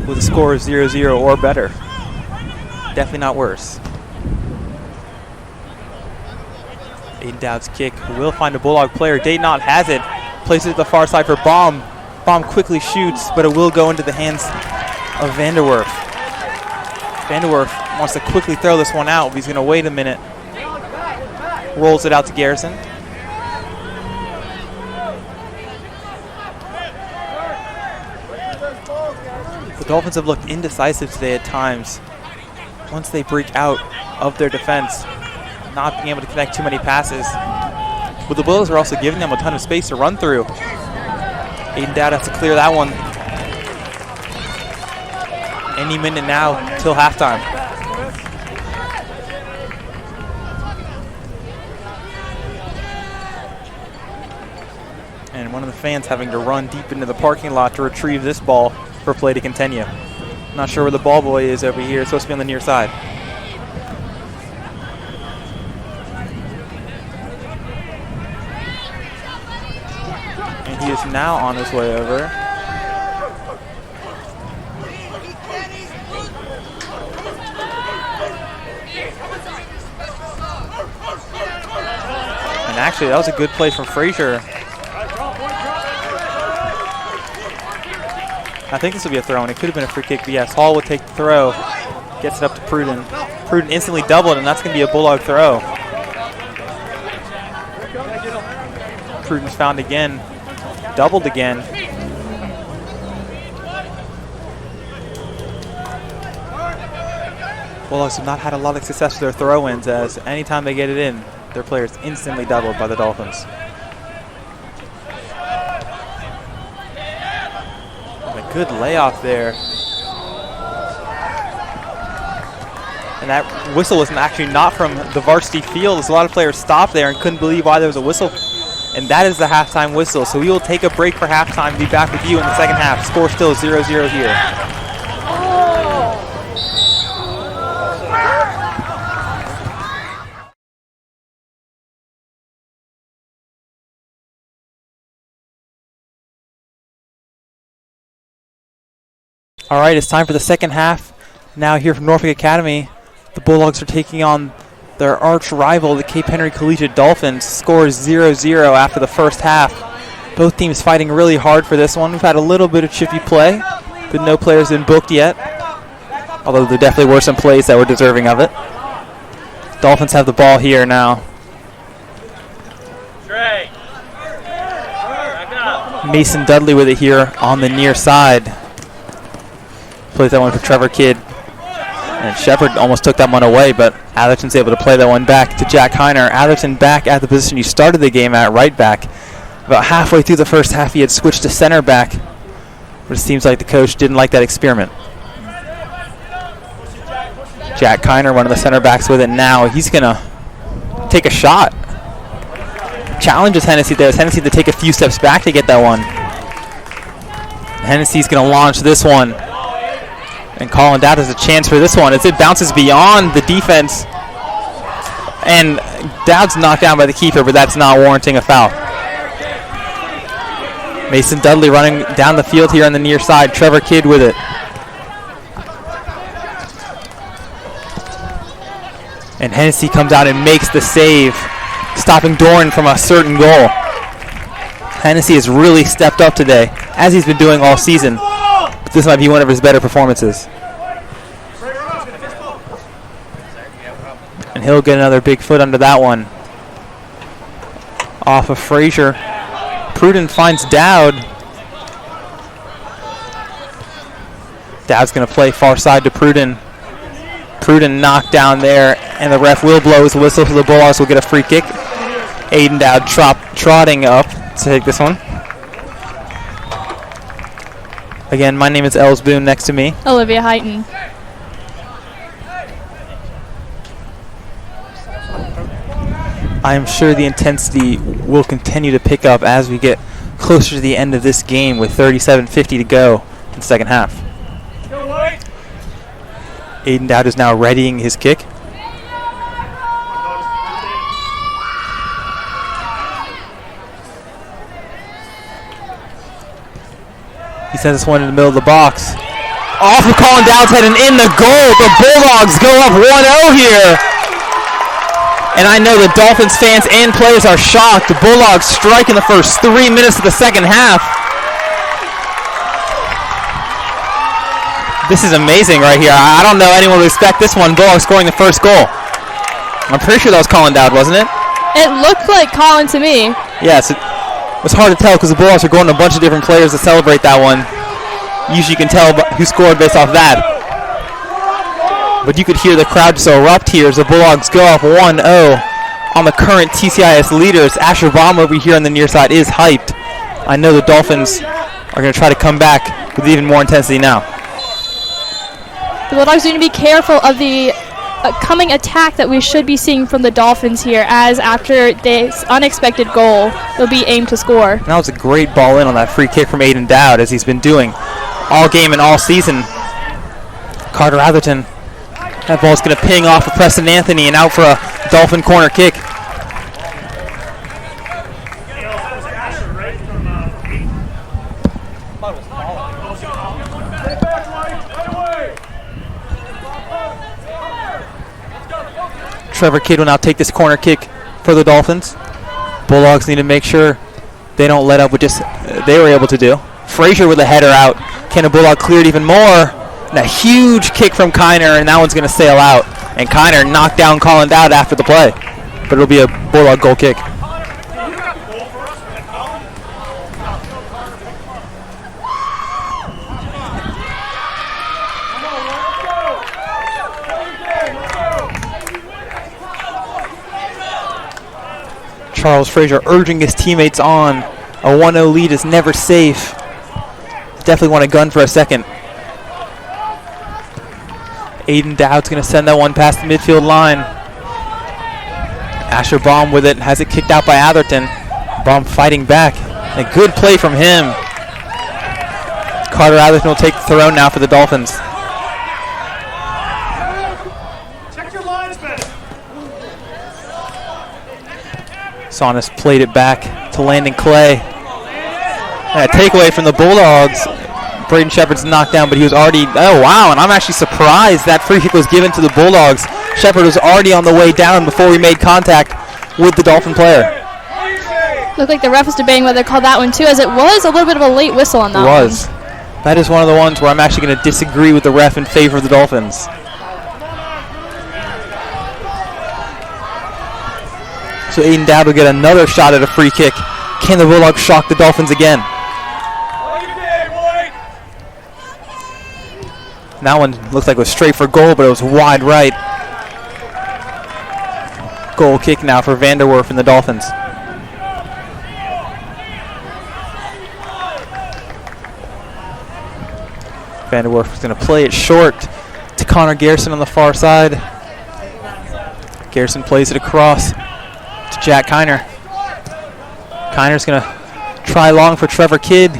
S1: with a score of 0-0 or better. Definitely not worse. Aiden Dowd's kick will find a Bulldog player. Dayton has it. Places it to the far side for Baum. Baum quickly shoots, but it will go into the hands of Vanderwerf. Vanderwerf wants to quickly throw this one out, but he's going to wait a minute. Rolls it out to Garrison. The Dolphins have looked indecisive today at times. Once they break out of their defense, not being able to connect too many passes. But the Bulldogs are also giving them a ton of space to run through. Aiden Dowd has to clear that one. Any minute now till halftime. And one of the fans having to run deep into the parking lot to retrieve this ball for play to continue. Not sure where the ball boy is over here. It's supposed to be on the near side. And he is now on his way over. And actually, that was a good play from Frazier. I think this will be a throw, and it could have been a free kick, but yes, Hall would take the throw. Gets it up to Pruden. Pruden instantly doubled, and that's going to be a Bulldog throw. Pruden's found again. Doubled again. Bulldogs have not had a lot of success with their throw-ins, as anytime they get it in, their players instantly doubled by the Dolphins. Good layoff there. And that whistle was actually not from the varsity field. As a lot of players stopped there and couldn't believe why there was a whistle. And that is the halftime whistle. So we will take a break for halftime and be back with you in the second half. Score still 0-0 here. All right, it's time for the second half. Now here from Norfolk Academy, the Bulldogs are taking on their arch rival, the Cape Henry Collegiate Dolphins. Score is 0-0 after the first half. Both teams fighting really hard for this one. We've had a little bit of chippy play, but no players been booked yet. Although there definitely were some plays that were deserving of it. Dolphins have the ball here now. Mason Dudley with it here on the near side. Plays that one for Trevor Kidd. And Shepard almost took that one away, but Atherton's able to play that one back to Jack Heiner. Atherton back at the position he started the game at, right back. About halfway through the first half, he had switched to center back, but it seems like the coach didn't like that experiment. Jack Heiner, one of the center backs with it now. He's going to take a shot. Challenges Hennessy there. Hennessy to take a few steps back to get that one. Hennessy's going to launch this one. And Colin Dowd has a chance for this one as it bounces beyond the defense. And Dowd's knocked down by the keeper, but that's not warranting a foul. Mason Dudley running down the field here on the near side. Trevor Kidd with it. And Hennessy comes out and makes the save, stopping Doran from a certain goal. Hennessy has really stepped up today, as he's been doing all season. But this might be one of his better performances. And he'll get another big foot under that one. Off of Frazier. Pruden finds Dowd. Dowd's going to play far side to Pruden. Pruden knocked down there, and the ref will blow his whistle, so the Bulldogs will get a free kick. Aiden Dowd trotting up to take this one. Again, my name is Els Boone. Next to me,
S2: Olivia Heighton.
S1: I am sure the intensity will continue to pick up as we get closer to the end of this game with 37:50 to go in the second half. Aiden Dowd is now readying his kick. He sends this one in the middle of the box. Off of Colin Dowd's head and in the goal. The Bulldogs go up 1-0 here. And I know the Dolphins fans and players are shocked. The Bulldogs strike in the first 3 minutes of the second half. This is amazing right here. I don't know anyone would expect this one. Bulldogs scoring the first goal. I'm pretty sure that was Colin Dowd, wasn't it?
S2: It looked like Colin to me.
S1: Yes, it was hard to tell because the Bulldogs are going to a bunch of different players to celebrate that one. Usually you can tell who scored based off that. But you could hear the crowd just erupt here as the Bulldogs go up 1-0 on the current TCIS leaders. Asher Baum over here on the near side is hyped. I know the Dolphins are going to try to come back with even more intensity now.
S2: The Bulldogs need to be careful of the coming attack that we should be seeing from the Dolphins here, as after this unexpected goal, they'll be aimed to score.
S1: That was a great ball in on that free kick from Aiden Dowd, as he's been doing all game and all season. Carter Atherton. That ball's going to ping off of Preston Anthony and out for a Dolphin corner kick. Trevor Kidd will now take this corner kick for the Dolphins. Bulldogs need to make sure they don't let up with just they were able to do. Frazier with a header out. Can a Bulldog clear it even more? And a huge kick from Kiner, and that one's going to sail out. And Kiner knocked down Colin Dowd after the play. But it'll be a Bulldog goal kick. Charles Frazier urging his teammates on. A 1-0 lead is never safe. Definitely want a gun for a second. Aiden Dowd's going to send that one past the midfield line. Asher Baum with it, has it kicked out by Atherton. Baum fighting back. A good play from him. Carter Atherton will take the throw now for the Dolphins. Saunas played it back to Landon Clay. And a takeaway from the Bulldogs. Braden Shepard's knocked down, but he was already, oh wow, and I'm actually surprised that free kick was given to the Bulldogs. Shepard was already on the way down before we made contact with the Dolphin player.
S2: Looked like the ref was debating whether to call that one too, as it was a little bit of a late whistle on that one.
S1: It was. That is one of the ones where I'm actually going to disagree with the ref in favor of the Dolphins. So Aiden Dowd will get another shot at a free kick. Can the Bulldogs shock the Dolphins again? That one looks like it was straight for goal, but it was wide right. Goal kick now for Vanderwerf and the Dolphins. Vanderwerf is going to play it short to Connor Garrison on the far side. Garrison plays it across to Jack Kiner. Kiner's going to try long for Trevor Kidd,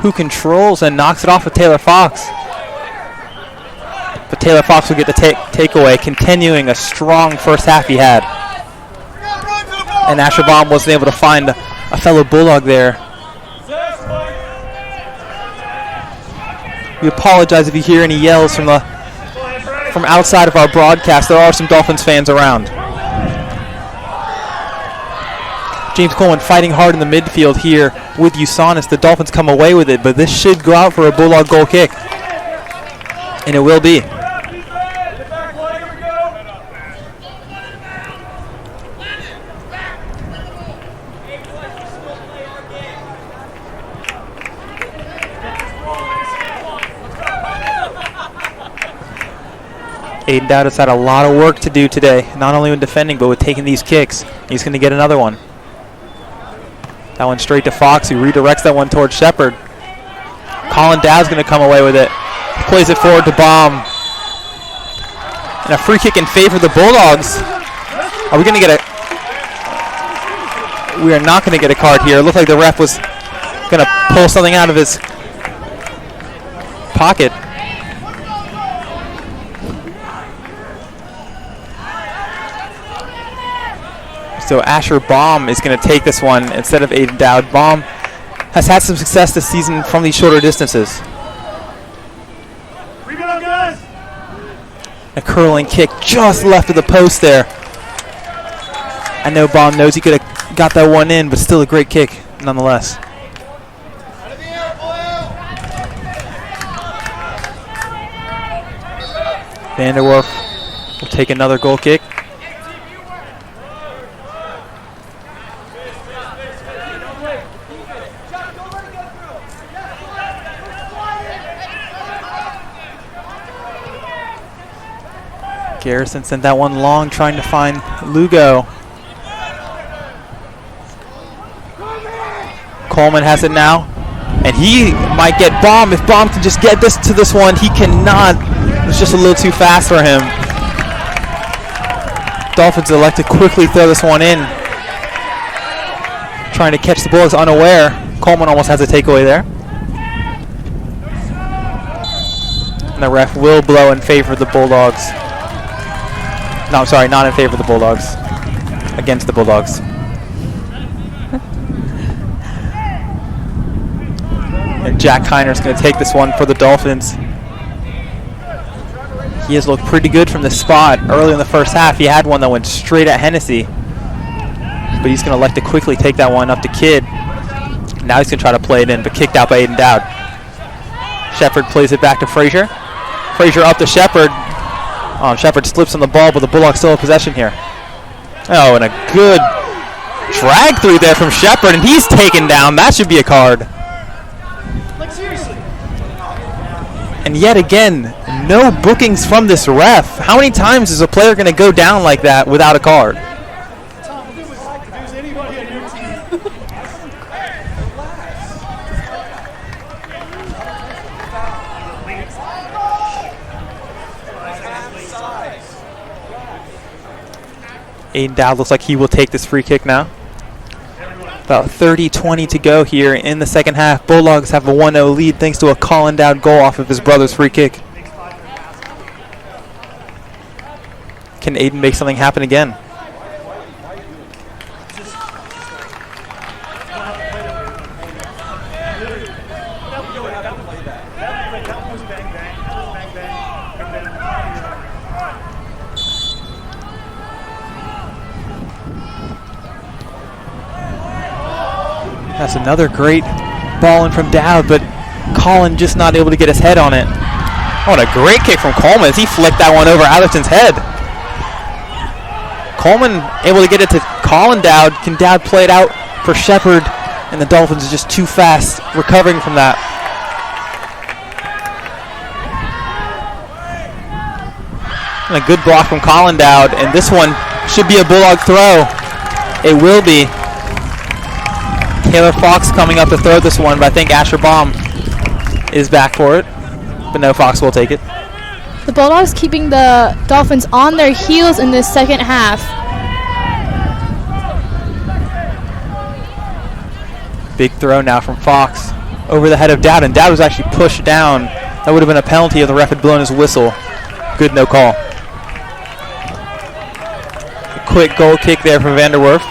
S1: who controls and knocks it off with Taylor Fox. But Taylor Fox will get the takeaway, continuing a strong first half he had. And Asher Baum wasn't able to find a fellow Bulldog there. We apologize if you hear any yells from outside of our broadcast. There are some Dolphins fans around. James Coleman fighting hard in the midfield here with Usanis. The Dolphins come away with it, but this should go out for a Bulldog goal kick. And it will be. Aiden Dowd has had a lot of work to do today, not only with defending, but with taking these kicks. He's going to get another one. That one straight to Fox, who redirects that one towards Shepard. Colin Dowd's going to come away with it. He plays it forward to Baum. And a free kick in favor of the Bulldogs. Are we going to get a... We are not going to get a card here. It looked like the ref was going to pull something out of his pocket. So Asher Baum is going to take this one instead of Aiden Dowd. Baum has had some success this season from these shorter distances. A curling kick just left of the post there. I know Baum knows he could have got that one in, but still a great kick nonetheless. Vanderwerf will take another goal kick. Garrison sent that one long, trying to find Lugo. Coleman has it now, and he might get Baum. If Baum can just get this one, he cannot. It's just a little too fast for him. Dolphins elect to quickly throw this one in, trying to catch the Bulldogs unaware. Coleman almost has a takeaway there. And the ref will blow in favor of the Bulldogs. No, I'm sorry, not in favor of the Bulldogs. Against the Bulldogs. And Jack Heiner's going to take this one for the Dolphins. He has looked pretty good from this spot. Early in the first half, he had one that went straight at Hennessy. But he's going to elect to quickly take that one up to Kidd. Now he's going to try to play it in, but kicked out by Aiden Dowd. Shepard plays it back to Frazier. Frazier up to Shepard. Shepard slips on the ball, but the Bulldogs still have possession here. Oh, and a good drag through there from Shepard, and he's taken down. That should be a card.
S3: Like, seriously.
S1: And yet again, no bookings from this ref. How many times is a player going to go down like that without a card?
S3: Tom, if it was anybody on your team.
S1: Aiden Dowd looks like he will take this free kick now. About 30-20 to go here in the second half. Bulldogs have a 1-0 lead thanks to a Colin Dowd goal off of his brother's free kick. Can Aiden make something happen again? That's another great ball in from Dowd, but Colin just not able to get his head on it. Oh, and a great kick from Coleman as he flicked that one over Atherton's head. Coleman able to get it to Colin Dowd. Can Dowd play it out for Shepard? And the Dolphins is just too fast recovering from that. And a good block from Colin Dowd, and this one should be a Bulldog throw. It will be. Taylor Fox coming up to throw this one, but I think Asher Baum is back for it. But no, Fox will take it.
S2: The Bulldogs keeping the Dolphins on their heels in this second half.
S1: Big throw now from Fox over the head of Dowd, and Dowd was actually pushed down. That would have been a penalty if the ref had blown his whistle. Good, no call. A quick goal kick there from Vanderwerf.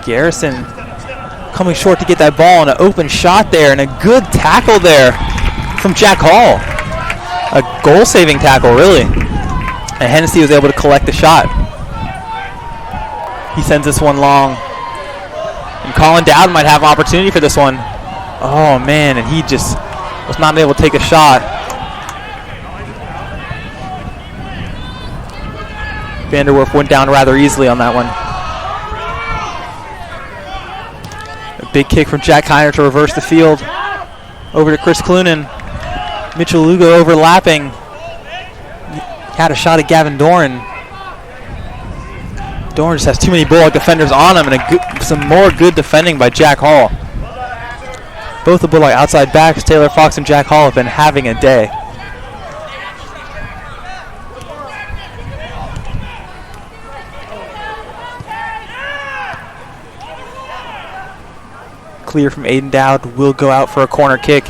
S1: Garrison coming short to get that ball, and an open shot there, and a good tackle there from Jack Hall. A goal-saving tackle, really. And Hennessy was able to collect the shot. He sends this one long. And Colin Dowd might have an opportunity for this one. Oh, man, and he just was not able to take a shot. Vanderwerf went down rather easily on that one. Big kick from Jack Heiner to reverse the field. Over to Chris Clunan. Mitchell Lugo overlapping. Had a shot at Gavin Doran. Doran just has too many Bulldog defenders on him, and some more good defending by Jack Hall. Both the Bulldog outside backs, Taylor Fox and Jack Hall, have been having a day. clear from Aiden Dowd will go out for a corner kick.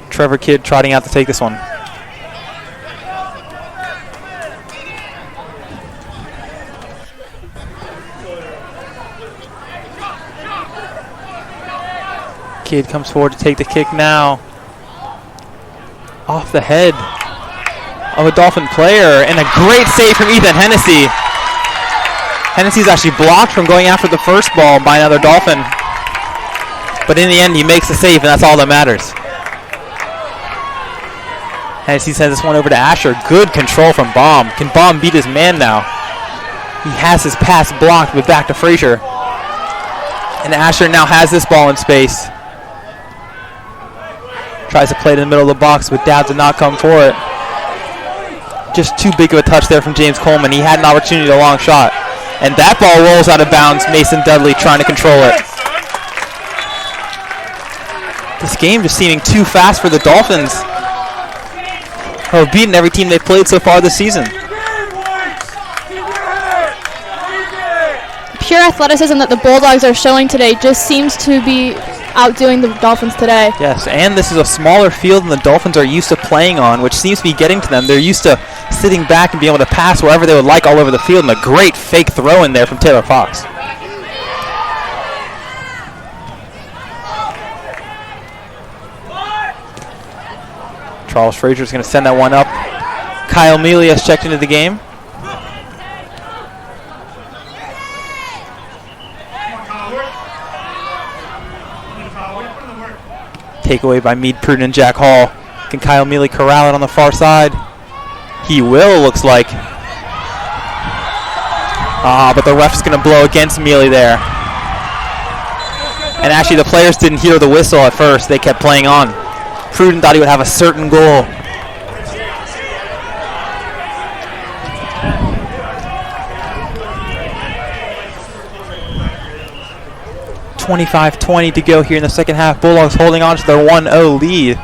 S1: Trevor Kidd trotting out to take this one. Kidd comes forward to take the kick now. Off the head of a Dolphin player, and a great save from Ethan Hennessy. Hennessy's actually blocked from going after the first ball by another Dolphin. But in the end, he makes the save, and that's all that matters. Hennessy sends this one over to Asher. Good control from Baum. Can Baum beat his man now? He has his pass blocked, but back to Frazier. And Asher now has this ball in space. Tries to play it in the middle of the box, but Dowd did not come for it. Just too big of a touch there from James Coleman. He had an opportunity, a long shot. And that ball rolls out of bounds. Mason Dudley trying to control it. This game just seeming too fast for the Dolphins, who have beaten every team they've played so far this season.
S2: Pure athleticism that the Bulldogs are showing today just seems to be outdoing the Dolphins today.
S1: Yes, and this is a smaller field than the Dolphins are used to playing on, which seems to be getting to them. They're used to sitting back and being able to pass wherever they would like all over the field, and a great fake throw in there from Taylor Fox. Charles Frazier is going to send that one up. Kyle Mealy has checked into the game. Takeaway by Meade Pruden and Jack Hall. Can Kyle Mealy corral it on the far side? He will, looks like. But the ref is going to blow against Mealy there. And actually the players didn't hear the whistle at first. They kept playing on. Pruden thought he would have a certain goal. .25-20 to go here in the second half. Bulldogs holding on to their 1-0 lead.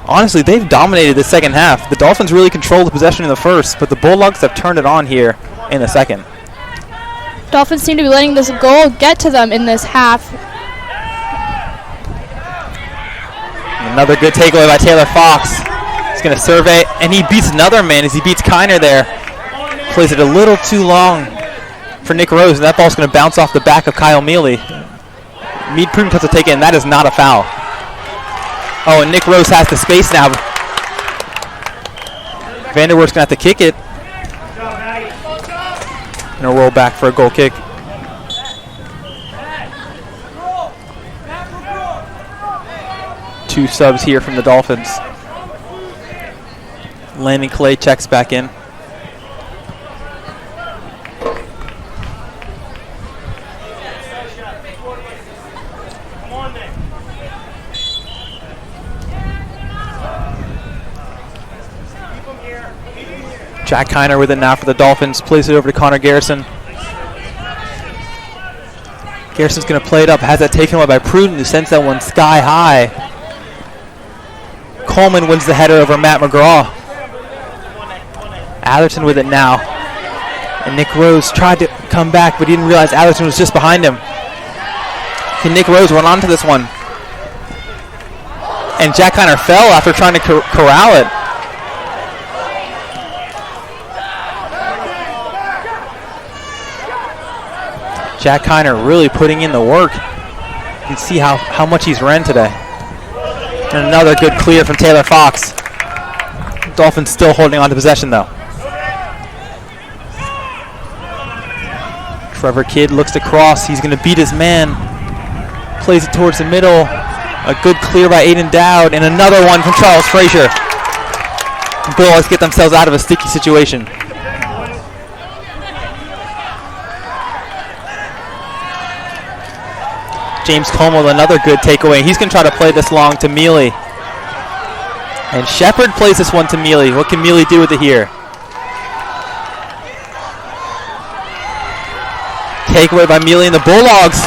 S1: Honestly, they've dominated the second half. The Dolphins really controlled the possession in the first, but the Bulldogs have turned it on here in the second.
S2: Dolphins seem to be letting this goal get to them in this half.
S1: Another good takeaway by Taylor Fox. He's going to survey, and he beats another man as he beats Kiner there. Plays it a little too long for Nick Rose, and that ball's going to bounce off the back of Kyle Mealy. Meade Pruden cuts a take it, and that is not a foul. Oh, and Nick Rose has the space now. Vanderwerf's going to have to kick it. And a roll back for a goal kick. Two subs here from the Dolphins. Landon Clay checks back in. Jack Kiner with it now for the Dolphins. Plays it over to Connor Garrison. Garrison's going to play it up. Has that taken away by Pruden, who sends that one sky high. Coleman wins the header over Matt McGraw. Atherton with it now. And Nick Rose tried to come back, but he didn't realize Atherton was just behind him. Can Nick Rose run onto this one? And Jack Kiner fell after trying to corral it. Jack Kiner really putting in the work. You can see how much he's ran today. And another good clear from Taylor Fox. Dolphins still holding on to possession though. Trevor Kidd looks to cross. He's going to beat his man. Plays it towards the middle. A good clear by Aiden Dowd. And another one from Charles Frazier. Bulldogs get themselves out of a sticky situation. James Coleman with another good takeaway. He's going to try to play this long to Mealy. And Shepard plays this one to Mealy. What can Mealy do with it here? Takeaway by Mealy and the Bulldogs.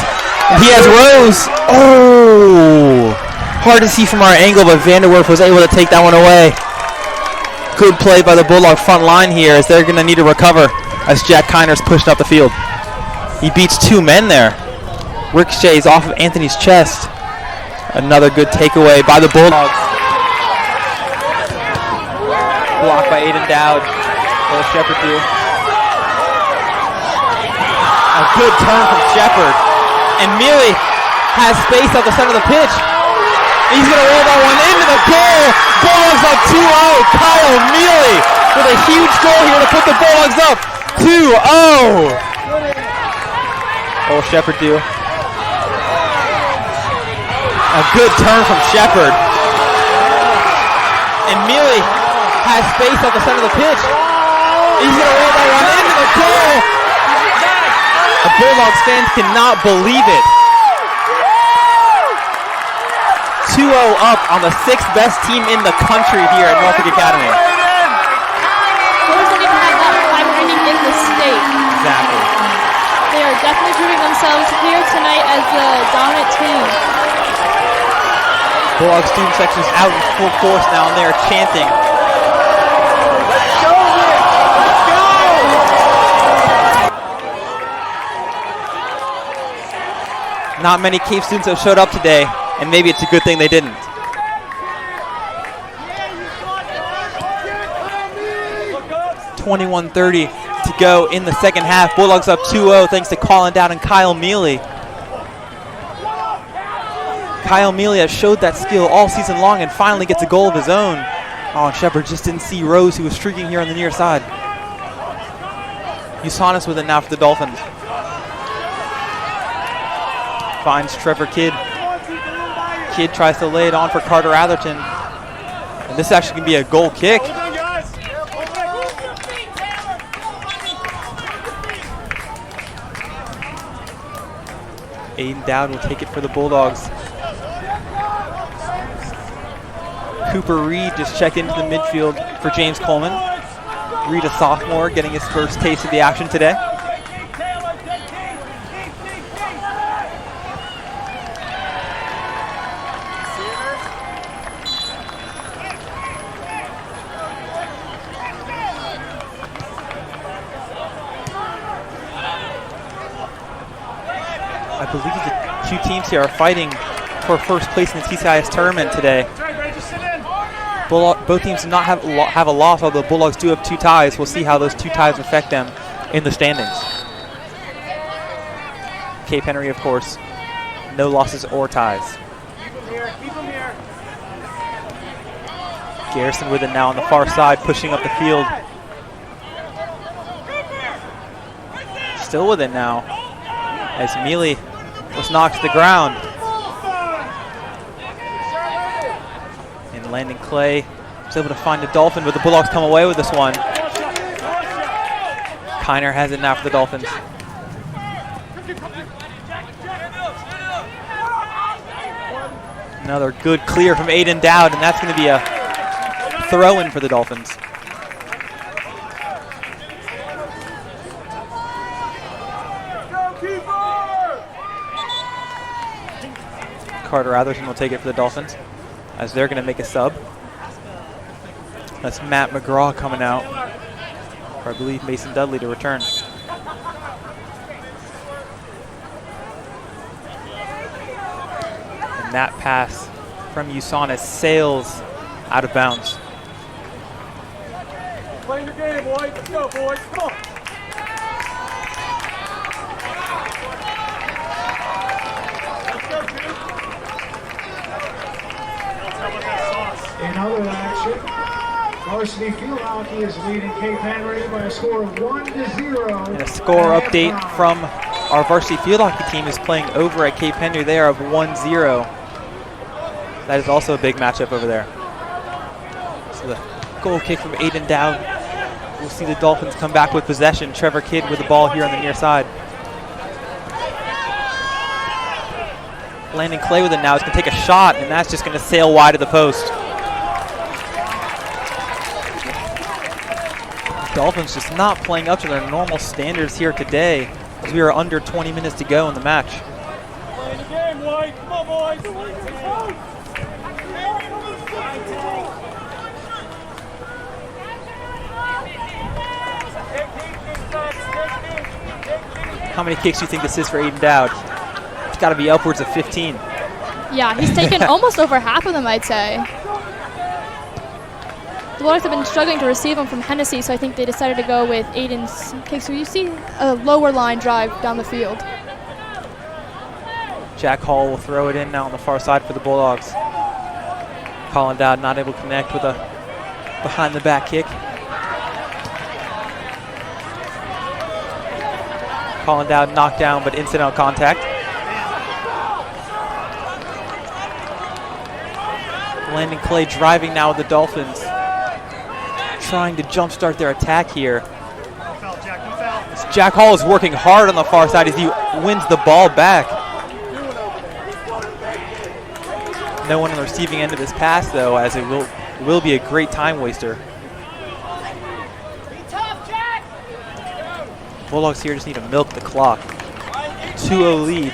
S1: And he has Rose. Oh! Hard to see from our angle, but Vanderwerf was able to take that one away. Good play by the Bulldog front line here as they're going to need to recover as Jack Kiner's pushed up the field. He beats two men there. Ricochets off of Anthony's chest. Another good takeaway by the Bulldogs. Blocked by Aiden Dowd. What does Shepard do? A good turn from Shepard. And Mealy has space at the center of the pitch. He's going to roll that one into the goal. Bulldogs up 2-0. Kyle Mealy with a huge goal here to put the Bulldogs up 2-0. What will Shepard do? A good turn from Shepard. And Mealy has space at the center of the pitch. He's going to roll that one into the goal. The Bulldogs fans cannot believe it. 2-0 up on the 6th best team in the country here at Norfolk Academy.
S2: Doesn't even have that high rating in the state.
S1: Exactly.
S2: They are definitely proving themselves here tonight as the dominant team.
S1: Bulldog student section is out in full force now, and they are chanting.
S3: Let's go, Rick! Let's go!
S1: Not many Cape students have showed up today, and maybe it's a good thing they didn't.
S3: Look up!
S1: 21:30 to go in the second half. Bulldogs up 2-0 thanks to Colin Dowd and Kyle Mealy. Kyle Mealy has showed that skill all season long and finally gets a goal of his own. Oh, and Shepard just didn't see Rose, who was streaking here on the near side. Usanis with it now for the Dolphins. Finds Trevor Kidd. Kidd tries to lay it on for Carter Atherton. And this actually can be a goal kick.
S3: Hold on, guys!
S1: Aiden Dowd will take it for the Bulldogs. Cooper Reed just checked into the midfield for James Coleman. Reed, a sophomore, getting his first taste of the action today. I believe the two teams here are fighting for first place in the TCIS tournament today. Both teams do not have a loss, although the Bulldogs do have 2 ties. We'll see how those 2 ties affect them in the standings. Cape Henry, of course, no losses or ties.
S3: Keep them here.
S1: Garrison with it now on the far side, pushing up the field. Still with it now, as Mealy was knocked to the ground. And Landon Clay was able to find the Dolphin, but the Bulldogs come away with this one. Kiner has it now for the Dolphins. Another good clear from Aiden Dowd, and that's going to be a throw-in for the Dolphins. Carter Atherton will take it for the Dolphins, as they're going to make a sub. That's Matt McGraw coming out, or I believe Mason Dudley to return. And that pass from Usanis sails out of bounds.
S3: Playing the game, boys. Let's go, boys. Come on.
S4: In other action, varsity field hockey is leading Cape Henry by a score of 1-0.
S1: And a score update from our varsity field hockey team is playing over at Cape Henry. They are of 1-0. That is also a big matchup over there. So the goal kick from Aiden Dowd. We'll see the Dolphins come back with possession. Trevor Kidd with the ball here on the near side. Landon Clay with it now. He's going to take a shot, and that's just going to sail wide of the post. The Dolphins just not playing up to their normal standards here today, as we are under 20 minutes to go in the match.
S3: Playing the game, White. Come on, boys.
S1: How many kicks do you think this is for Aiden Dowd? It's got to be upwards of 15.
S2: Yeah, he's taken almost over half of them, I'd say. The Bulldogs have been struggling to receive them from Hennessy, so I think they decided to go with Aiden's kick. So you see a lower line drive down the field.
S1: Jack Hall will throw it in now on the far side for the Bulldogs. Colin Dowd not able to connect with a behind the back kick. Colin Dowd knocked down, but incidental contact. Landon Clay driving now with the Dolphins, trying to jumpstart their attack here. Jack Hall is working hard on the far side as he wins the ball back. No one on the receiving end of this pass, though, as it will be a great time waster. Bulldogs here just need to milk the clock. 2-0 lead.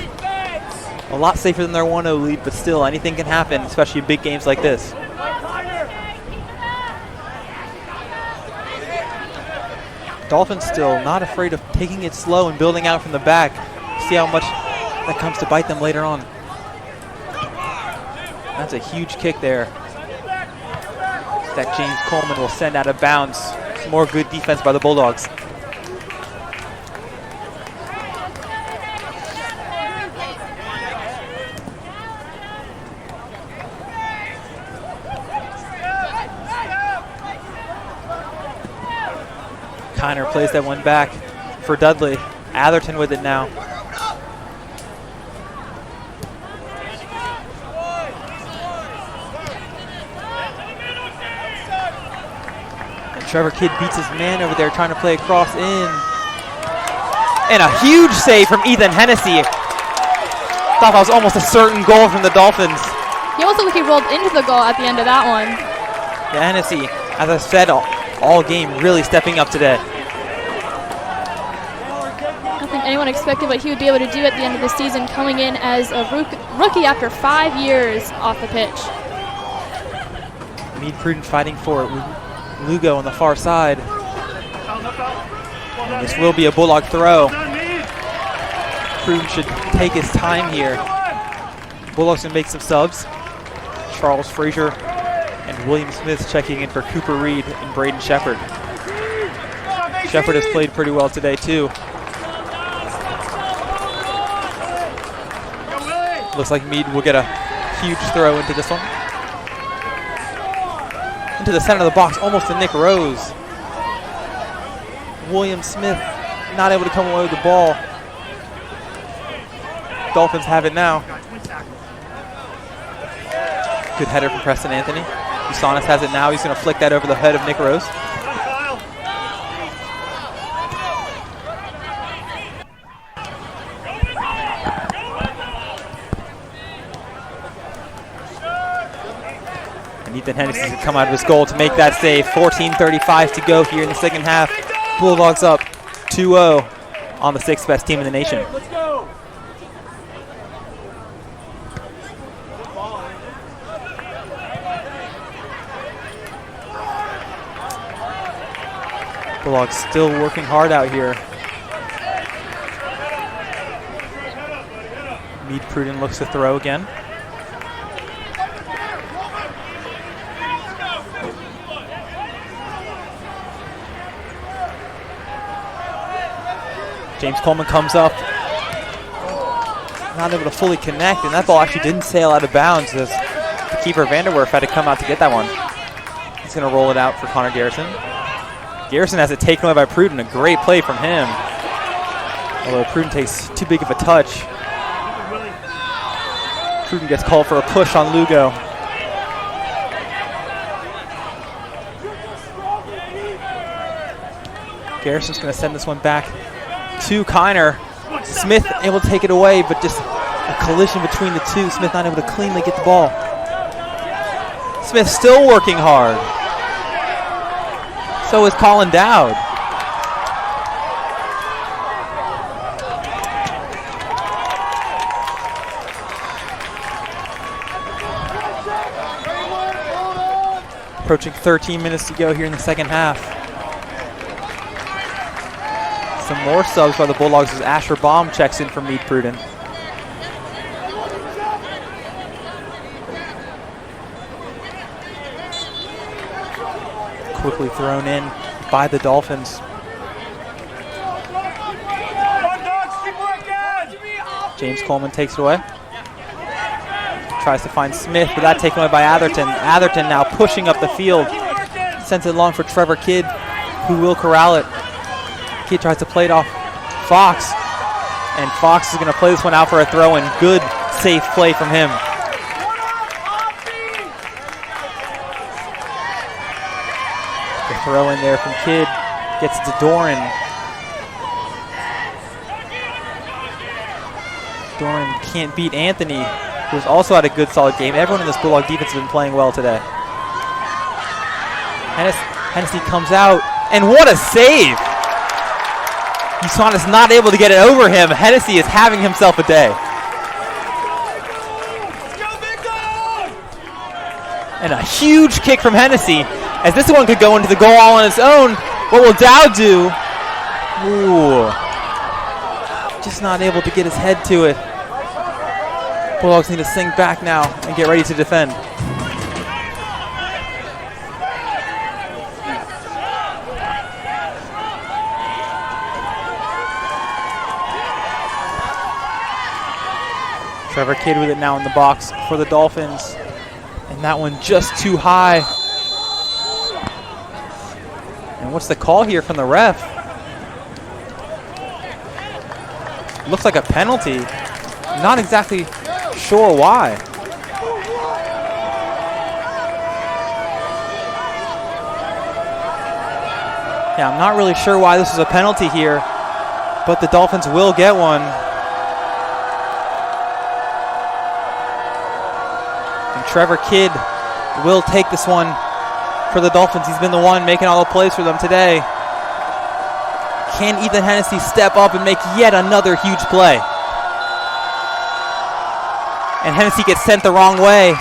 S1: A lot safer than their 1-0 lead, but still, anything can happen, especially in big games like this. Dolphins still not afraid of taking it slow and building out from the back. See how much that comes to bite them later on. That's a huge kick there that James Coleman will send out of bounds. Some more good defense by the Bulldogs. Kiner plays that one back for Dudley. Atherton with it now. And Trevor Kidd beats his man over there trying to play across in. And a huge save from Ethan Hennessy. Thought that was almost a certain goal from the Dolphins.
S2: He almost looked like he rolled into the goal at the end of that one.
S1: Yeah, Hennessy, as I said, all game really stepping up today.
S2: I don't think anyone expected what he would be able to do at the end of the season, coming in as a rookie after 5 years off the pitch.
S1: Meade Pruden fighting for it. Lugo on the far side. And this will be a Bulldog throw. Pruden should take his time here. Bulldogs can make some subs. Charles Frazier and William Smith checking in for Cooper Reed and Braden Shepard. Shepard has played pretty well today too. Looks like Meade will get a huge throw into this one. Into the center of the box, almost to Nick Rose. William Smith not able to come away with the ball. Dolphins have it now. Good header from Preston Anthony. Usanis has it now. He's going to flick that over the head of Nick Rose. And Ethan Hennessy has come out of his goal to make that save. 14:35 to go here in the second half. Bulldogs up 2-0 on the sixth best team in the nation.
S3: Let's go.
S1: Bulldogs still working hard out here. Meade Pruden looks to throw again. James Coleman comes up. Not able to fully connect, and that ball actually didn't sail out of bounds as the keeper Vanderwerf had to come out to get that one. He's going to roll it out for Connor Garrison. Garrison has it taken away by Pruden. A great play from him. Although Pruden takes too big of a touch. Pruden gets called for a push on Lugo. Garrison's going to send this one back to Kiner. Smith able to take it away, but just a collision between the two. Smith not able to cleanly get the ball. Smith still working hard. So is Colin Dowd. Approaching 13 minutes to go here in the second half. Some more subs by the Bulldogs as Asher Baum checks in for Meade Pruden. quickly thrown in by the Dolphins. James Coleman takes it away. Tries to find Smith, but that taken away by Atherton. Atherton now pushing up the field. Sends it long for Trevor Kidd, who will corral it. Kidd tries to play it off Fox, and Fox is going to play this one out for a throw-in. Good, safe play from him. The throw in there from Kidd gets to Doran. Doran can't beat Anthony, who's also had a good, solid game. Everyone in this Bulldog defense has been playing well today. Hennessy comes out, and what a save! USANA is not able to get it over him. Hennessy is having himself a day. And a huge kick from Hennessy, as this one could go into the goal all on its own. What will Dowd do? Ooh. Just not able to get his head to it. Bulldogs need to sink back now and get ready to defend. Trevor Kidd with it now in the box for the Dolphins. And that one just too high. And what's the call here from the ref? Looks like a penalty. Not exactly sure why. Yeah, I'm not really sure why this is a penalty here, but the Dolphins will get one. And Trevor Kidd will take this one for the Dolphins. He's been the one making all the plays for them today. Can Ethan Hennessy step up and make yet another huge play? And Hennessy gets sent the wrong way.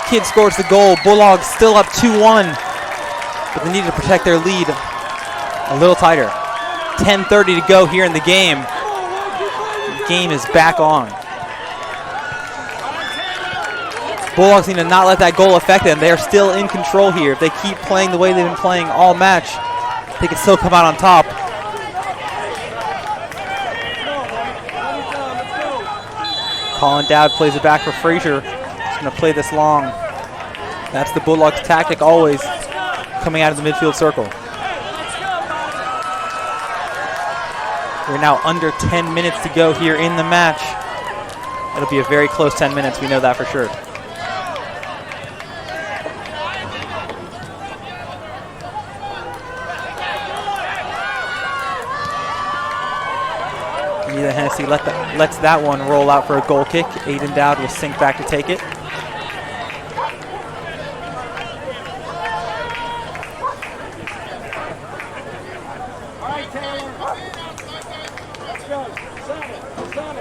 S1: Kidd scores the goal. Bulldogs still up 2-1. But they need to protect their lead a little tighter. 10:30 to go here in the game. The game is back on. Bulldogs need to not let that goal affect them. They are still in control here. If they keep playing the way they've been playing all match, they can still come out on top. Colin Dowd plays it back for Frazier. He's going to play this long. That's the Bulldogs' tactic always, coming out of the midfield circle. We're now under 10 minutes to go here in the match. It'll be a very close 10 minutes, we know that for sure. Ethan Hennessy lets that one roll out for a goal kick. Aiden Dowd will sink back to take it.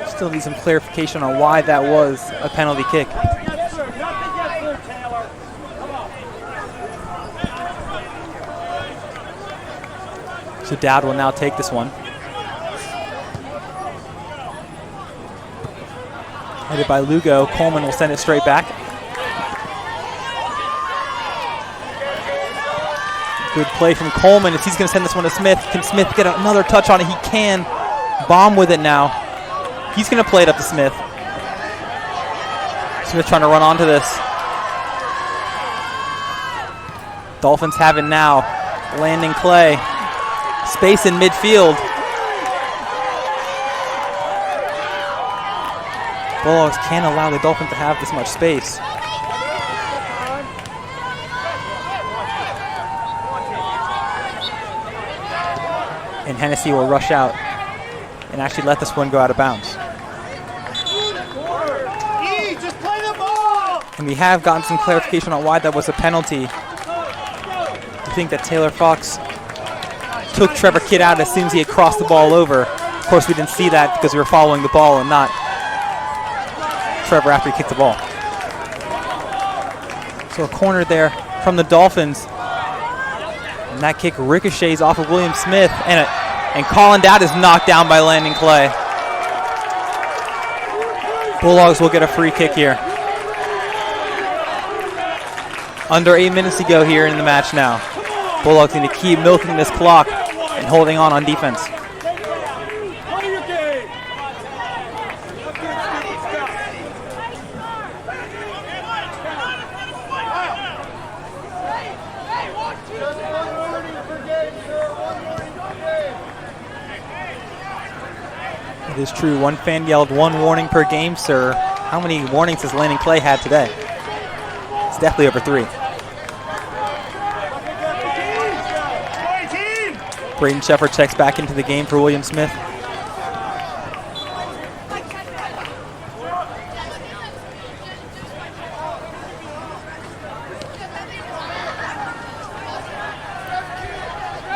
S1: Still need some clarification on why that was a penalty kick. So Dowd will now take this one. Headed by Lugo. Coleman will send it straight back. Good play from Coleman as he's going to send this one to Smith. Can Smith get another touch on it? He can. Bomb with it now. He's going to play it up to Smith. Smith trying to run onto this. Dolphins have it now. Landing Clay. Space in midfield. Bulldogs can't allow the Dolphins to have this much space. And Hennessy will rush out and actually let this one go out of bounds. And we have gotten some clarification on why that was a penalty. I think that Taylor Fox took Trevor Kidd out as soon as he had crossed the ball over. Of course, we didn't see that because we were following the ball and not Trevor after he kicked the ball. So a corner there from the Dolphins. And that kick ricochets off of William Smith. And Colin Dowd is knocked down by Landon Clay. Bulldogs will get a free kick here. Under 8 minutes to go here in the match now. Bulldogs need to keep milking this clock and holding on defense.
S3: Play your game.
S1: It is true. One fan yelled 1 warning per game, sir. How many warnings has Lanning Clay had today? It's definitely over 3. Braden Shepard checks back into the game for William Smith.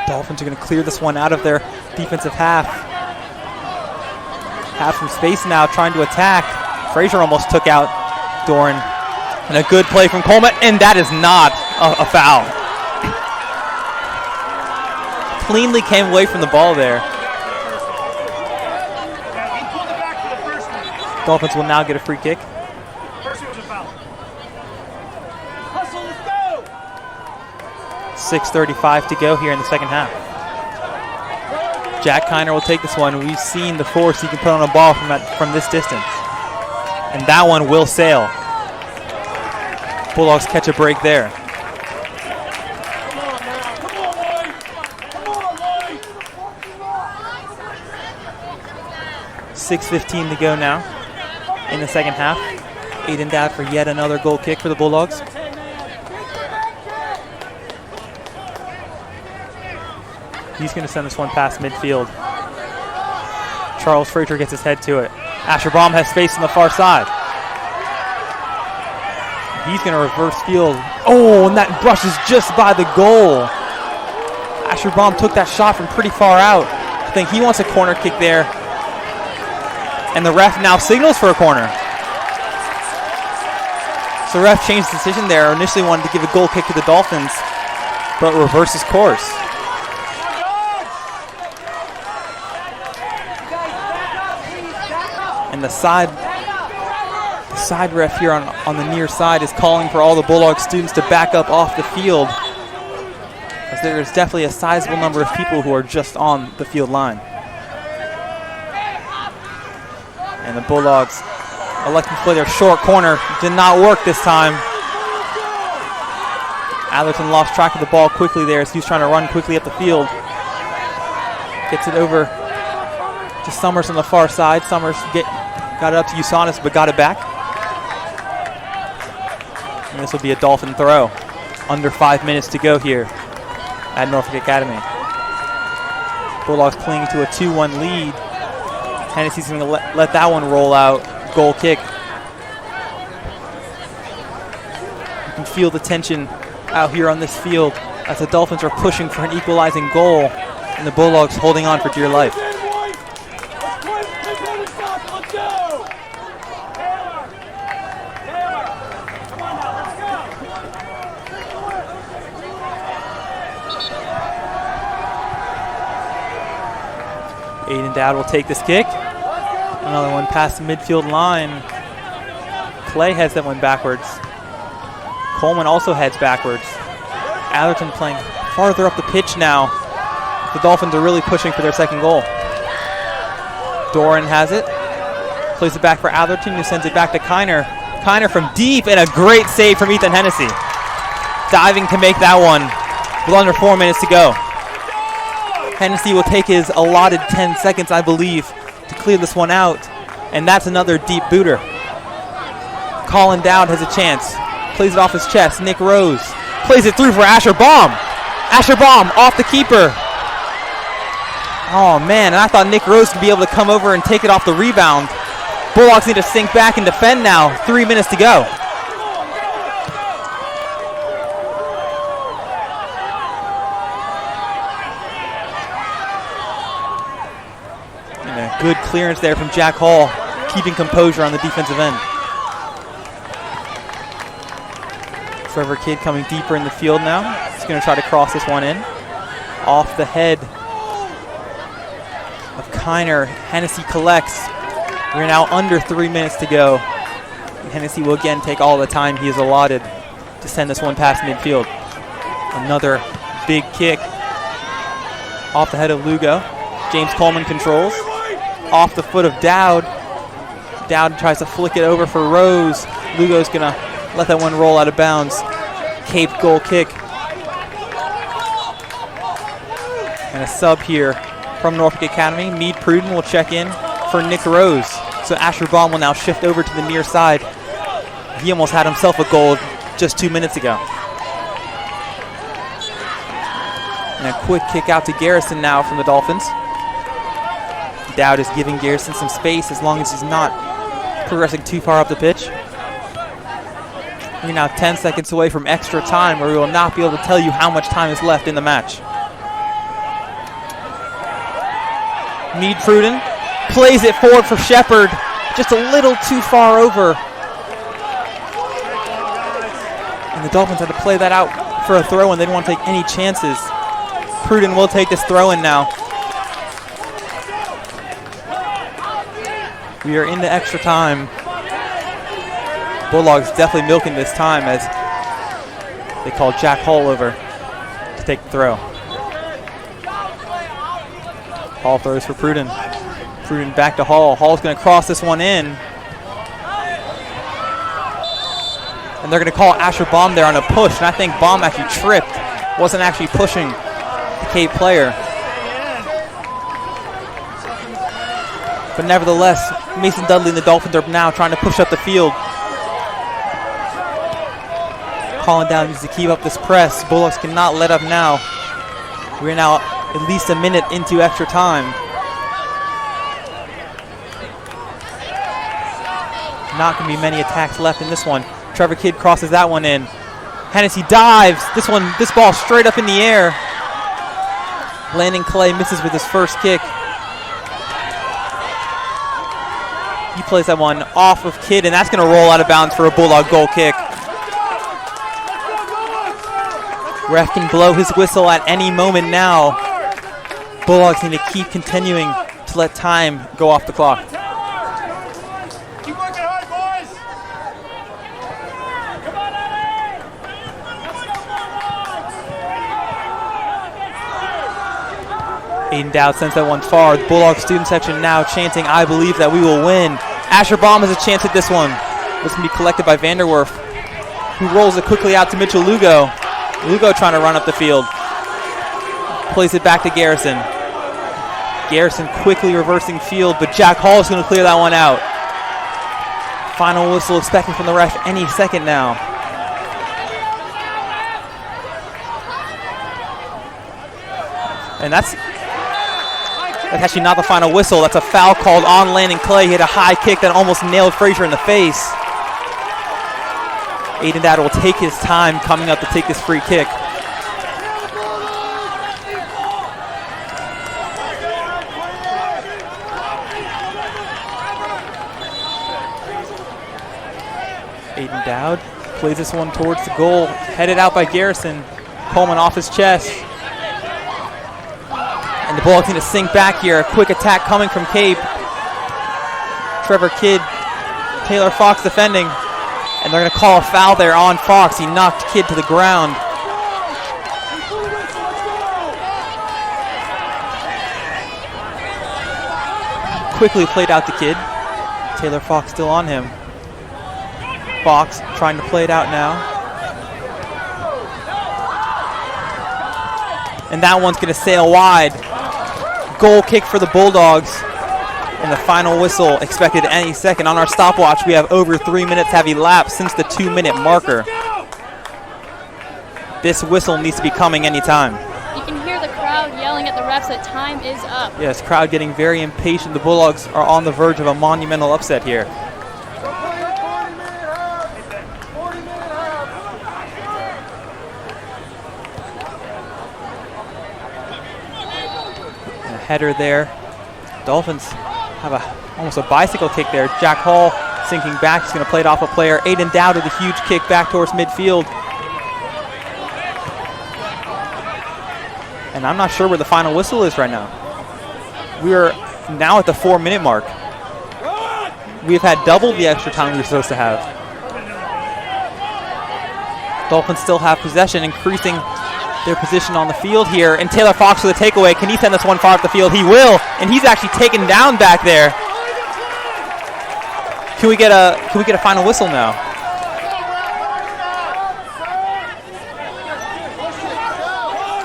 S1: Dolphins are going to clear this one out of their defensive half. Have some space now trying to attack. Frazier almost took out Doran. And a good play from Coleman, and that is not a foul. Cleanly came away from the ball there. Dolphins will now get a free kick.
S3: Hustle, let's go.
S1: 6:35 to go here in the second half. Jack Kiner will take this one. We've seen the force he can put on a ball from this distance. And that one will sail. Bulldogs catch a break there.
S3: Come on, Mike.
S1: 6:15 to go now in the second half. Aiden Dowd for yet another goal kick for the Bulldogs. He's going to send this one past midfield. Charles Frazier gets his head to it. Asher Baum has space on the far side. He's going to reverse field. Oh, and that brushes just by the goal. Asher Baum took that shot from pretty far out. I think he wants a corner kick there. And the ref now signals for a corner. So the ref changed the decision there. Initially wanted to give a goal kick to the Dolphins, but reverses course. And the side ref here on the near side is calling for all the Bulldog students to back up off the field, as there is definitely a sizable number of people who are just on the field line. And the Bulldogs electing to play their short corner. Did not work this time. Atherton lost track of the ball quickly there as he was trying to run quickly up the field. Gets it over to Summers on the far side. Summers got it up to Usanis, but got it back. And this will be a Dolphin throw. Under 5 minutes to go here at Norfolk Academy. Bulldogs clinging to a 2-1 lead. Hennessy's going to let that one roll out. Goal kick. You can feel the tension out here on this field as the Dolphins are pushing for an equalizing goal, and the Bulldogs holding on for dear life. Aiden Dowd will take this kick. Another one past the midfield line. Clay heads that one backwards. Coleman also heads backwards. Atherton playing farther up the pitch now. The Dolphins are really pushing for their second goal. Doran has it. Plays it back for Atherton, who sends it back to Kiner. Kiner from deep, and a great save from Ethan Hennessy. Diving to make that one with under 4 minutes to go. Hennessy will take his allotted 10 seconds, I believe, to clear this one out. And that's another deep booter. Colin Dowd has a chance. Plays it off his chest. Nick Rose plays it through for Asher Baum. Asher Baum off the keeper. Oh, man. And I thought Nick Rose could be able to come over and take it off the rebound. Bulldogs need to sink back and defend now. 3 minutes to go. Good clearance there from Jack Hall, keeping composure on the defensive end. Trevor Kidd coming deeper in the field now. He's going to try to cross this one in. Off the head of Kiner. Hennessy collects. We're now under 3 minutes to go. And Hennessy will again take all the time he is allotted to send this one past midfield. Another big kick off the head of Lugo. James Coleman controls. Off the foot of Dowd. Dowd tries to flick it over for Rose. Lugo's going to let that one roll out of bounds. Cape goal kick. And a sub here from Norfolk Academy. Meade Pruden will check in for Nick Rose. So Asher Baum will now shift over to the near side. He almost had himself a goal just 2 minutes ago. And a quick kick out to Garrison now from the Dolphins. Dowd is giving Garrison some space as long as he's not progressing too far up the pitch. We're now 10 seconds away from extra time, where we will not be able to tell you how much time is left in the match. Meade Pruden plays it forward for Shepard, just a little too far over. And the Dolphins had to play that out for a throw, and they didn't want to take any chances. Pruden will take this throw in now. We are into extra time. Bulldogs definitely milking this time as they call Jack Hall over to take the throw. Hall throws for Pruden. Pruden back to Hall. Hall's going to cross this one in. And they're going to call Asher Baum there on a push. And I think Baum actually tripped. Wasn't actually pushing the Cape player. But nevertheless, Mason Dudley and the Dolphins are now trying to push up the field. Colin Dowd needs to keep up this press. Bulldogs cannot let up now. We're now at least a minute into extra time. Not going to be many attacks left in this one. Trevor Kidd crosses that one in. Hennessy dives. This ball straight up in the air. Landon Clay misses with his first kick. He plays that one off of Kidd, and that's going to roll out of bounds for a Bulldog goal kick. Ref can blow his whistle at any moment now. Bulldogs need to keep continuing to let time go off the clock.
S3: Keep working hard, boys. Come on,
S1: Aiden Dowd sends that one far. The Bulldog student section now chanting, "I believe that we will win." Asher Baum has a chance at this one. This can be collected by Vanderwerf, who rolls it quickly out to Mitchell Lugo. Lugo trying to run up the field. Plays it back to Garrison. Garrison quickly reversing field, but Jack Hall is going to clear that one out. Final whistle expected from the ref any second now. And that's actually not the final whistle. That's a foul called on Landon Clay. He hit a high kick that almost nailed Frazier in the face. Aiden Dowd will take his time coming up to take this free kick. Aiden Dowd plays this one towards the goal, headed out by Garrison. Coleman off his chest. And the Bulldogs need to sink back here. A quick attack coming from Cape. Trevor Kidd, Taylor Fox defending. And they're going to call a foul there on Fox. He knocked Kidd to the ground. Quickly played out to Kidd. Taylor Fox still on him. Fox trying to play it out now. And that one's going to sail wide. Goal kick for the Bulldogs. And the final whistle expected any second. On our stopwatch, we have over 3 minutes have elapsed since the 2-minute marker. This whistle needs to be coming anytime.
S2: You can hear the crowd yelling at the refs that time is up.
S1: Yes, crowd getting very impatient. The Bulldogs are on the verge of a monumental upset here. And a header there. Dolphins have almost a bicycle kick there. Jack Hall sinking back. He's going to play it off a player. Aiden Dowd with a huge kick back towards midfield. And I'm not sure where the final whistle is right now. We are now at the 4-minute mark. We've had double the extra time we were supposed to have. Dolphins still have possession, increasing their position on the field here. And Taylor Fox with a takeaway. Can he send this one far up the field? He will. And he's actually taken down back there. Can we get a final whistle now?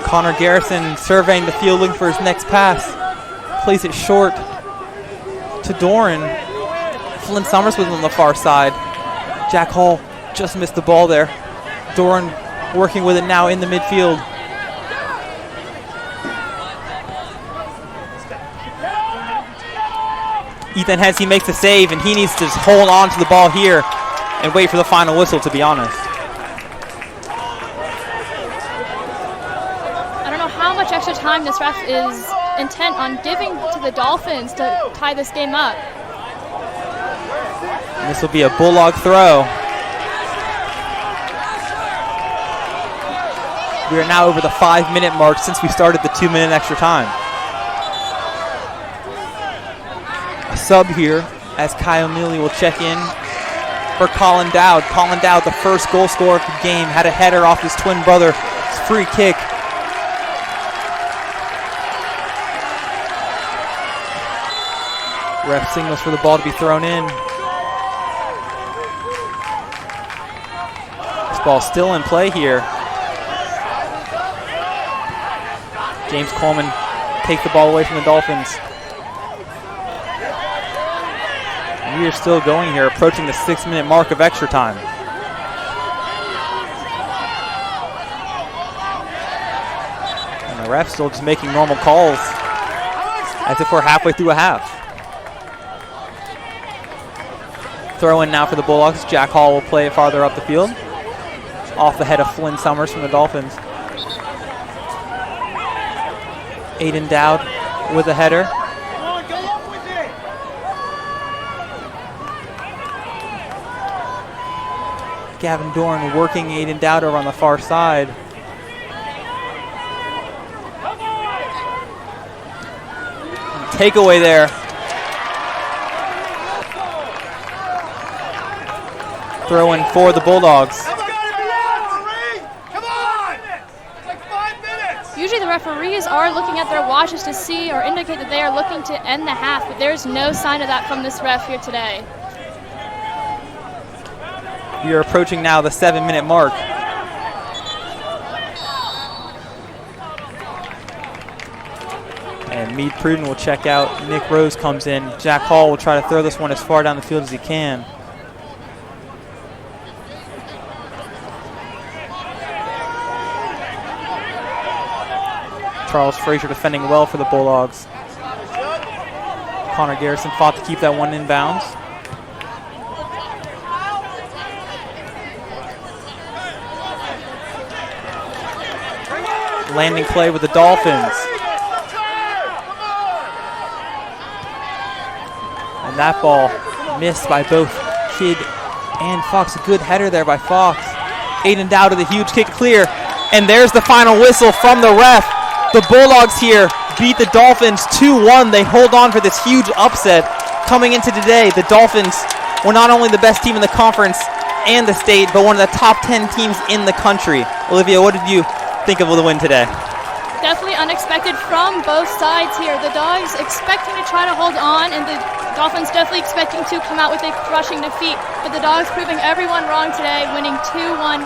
S1: Connor Garrison surveying the field, looking for his next pass. Plays it short to Doran. Flynn Summers was on the far side. Jack Hall just missed the ball there. Doran working with it now in the midfield. Ethan Hensey makes the save, and he needs to just hold on to the ball here and wait for the final whistle, to be honest.
S2: I don't know how much extra time this ref is intent on giving to the Dolphins to tie this game up.
S1: And this will be a Bulldog throw. We are now over the 5-minute mark since we started the 2-minute extra time. A sub here as Kyle Neely will check in for Colin Dowd. Colin Dowd, the first goal scorer of the game, had a header off his twin brother. Free kick. Ref signals for the ball to be thrown in. This ball's still in play here. James Coleman takes the ball away from the Dolphins. We are still going here, approaching the 6-minute mark of extra time. And the ref's still just making normal calls as if we're halfway through a half. Throw in now for the Bulldogs. Jack Hall will play it farther up the field. Off the head of Flynn Summers from the Dolphins. Aiden Dowd with a header. Gavin Doran working Aiden Dowd over on the far side. Takeaway there. Throw in for the Bulldogs.
S2: Usually the referees are looking at their watches to see or indicate that they are looking to end the half, but there's no sign of that from this ref here today.
S1: We are approaching now the 7-minute mark. And Meade Pruden will check out. Nick Rose comes in. Jack Hall will try to throw this one as far down the field as he can. Charles Frazier defending well for the Bulldogs. Connor Garrison fought to keep that one in bounds. Landing play with the Dolphins. And that ball missed by both Kidd and Fox. A good header there by Fox. Aiden Dowd with a huge kick clear. And there's the final whistle from the ref. The Bulldogs here beat the Dolphins 2-1. They hold on for this huge upset. Coming into today, the Dolphins were not only the best team in the conference and the state, but one of the top 10 teams in the country. Olivia, what did you think of the win today?
S2: Definitely unexpected from both sides here. The Dogs expecting to try to hold on, and the Dolphins definitely expecting to come out with a crushing defeat. But the Dogs proving everyone wrong today, winning 2-1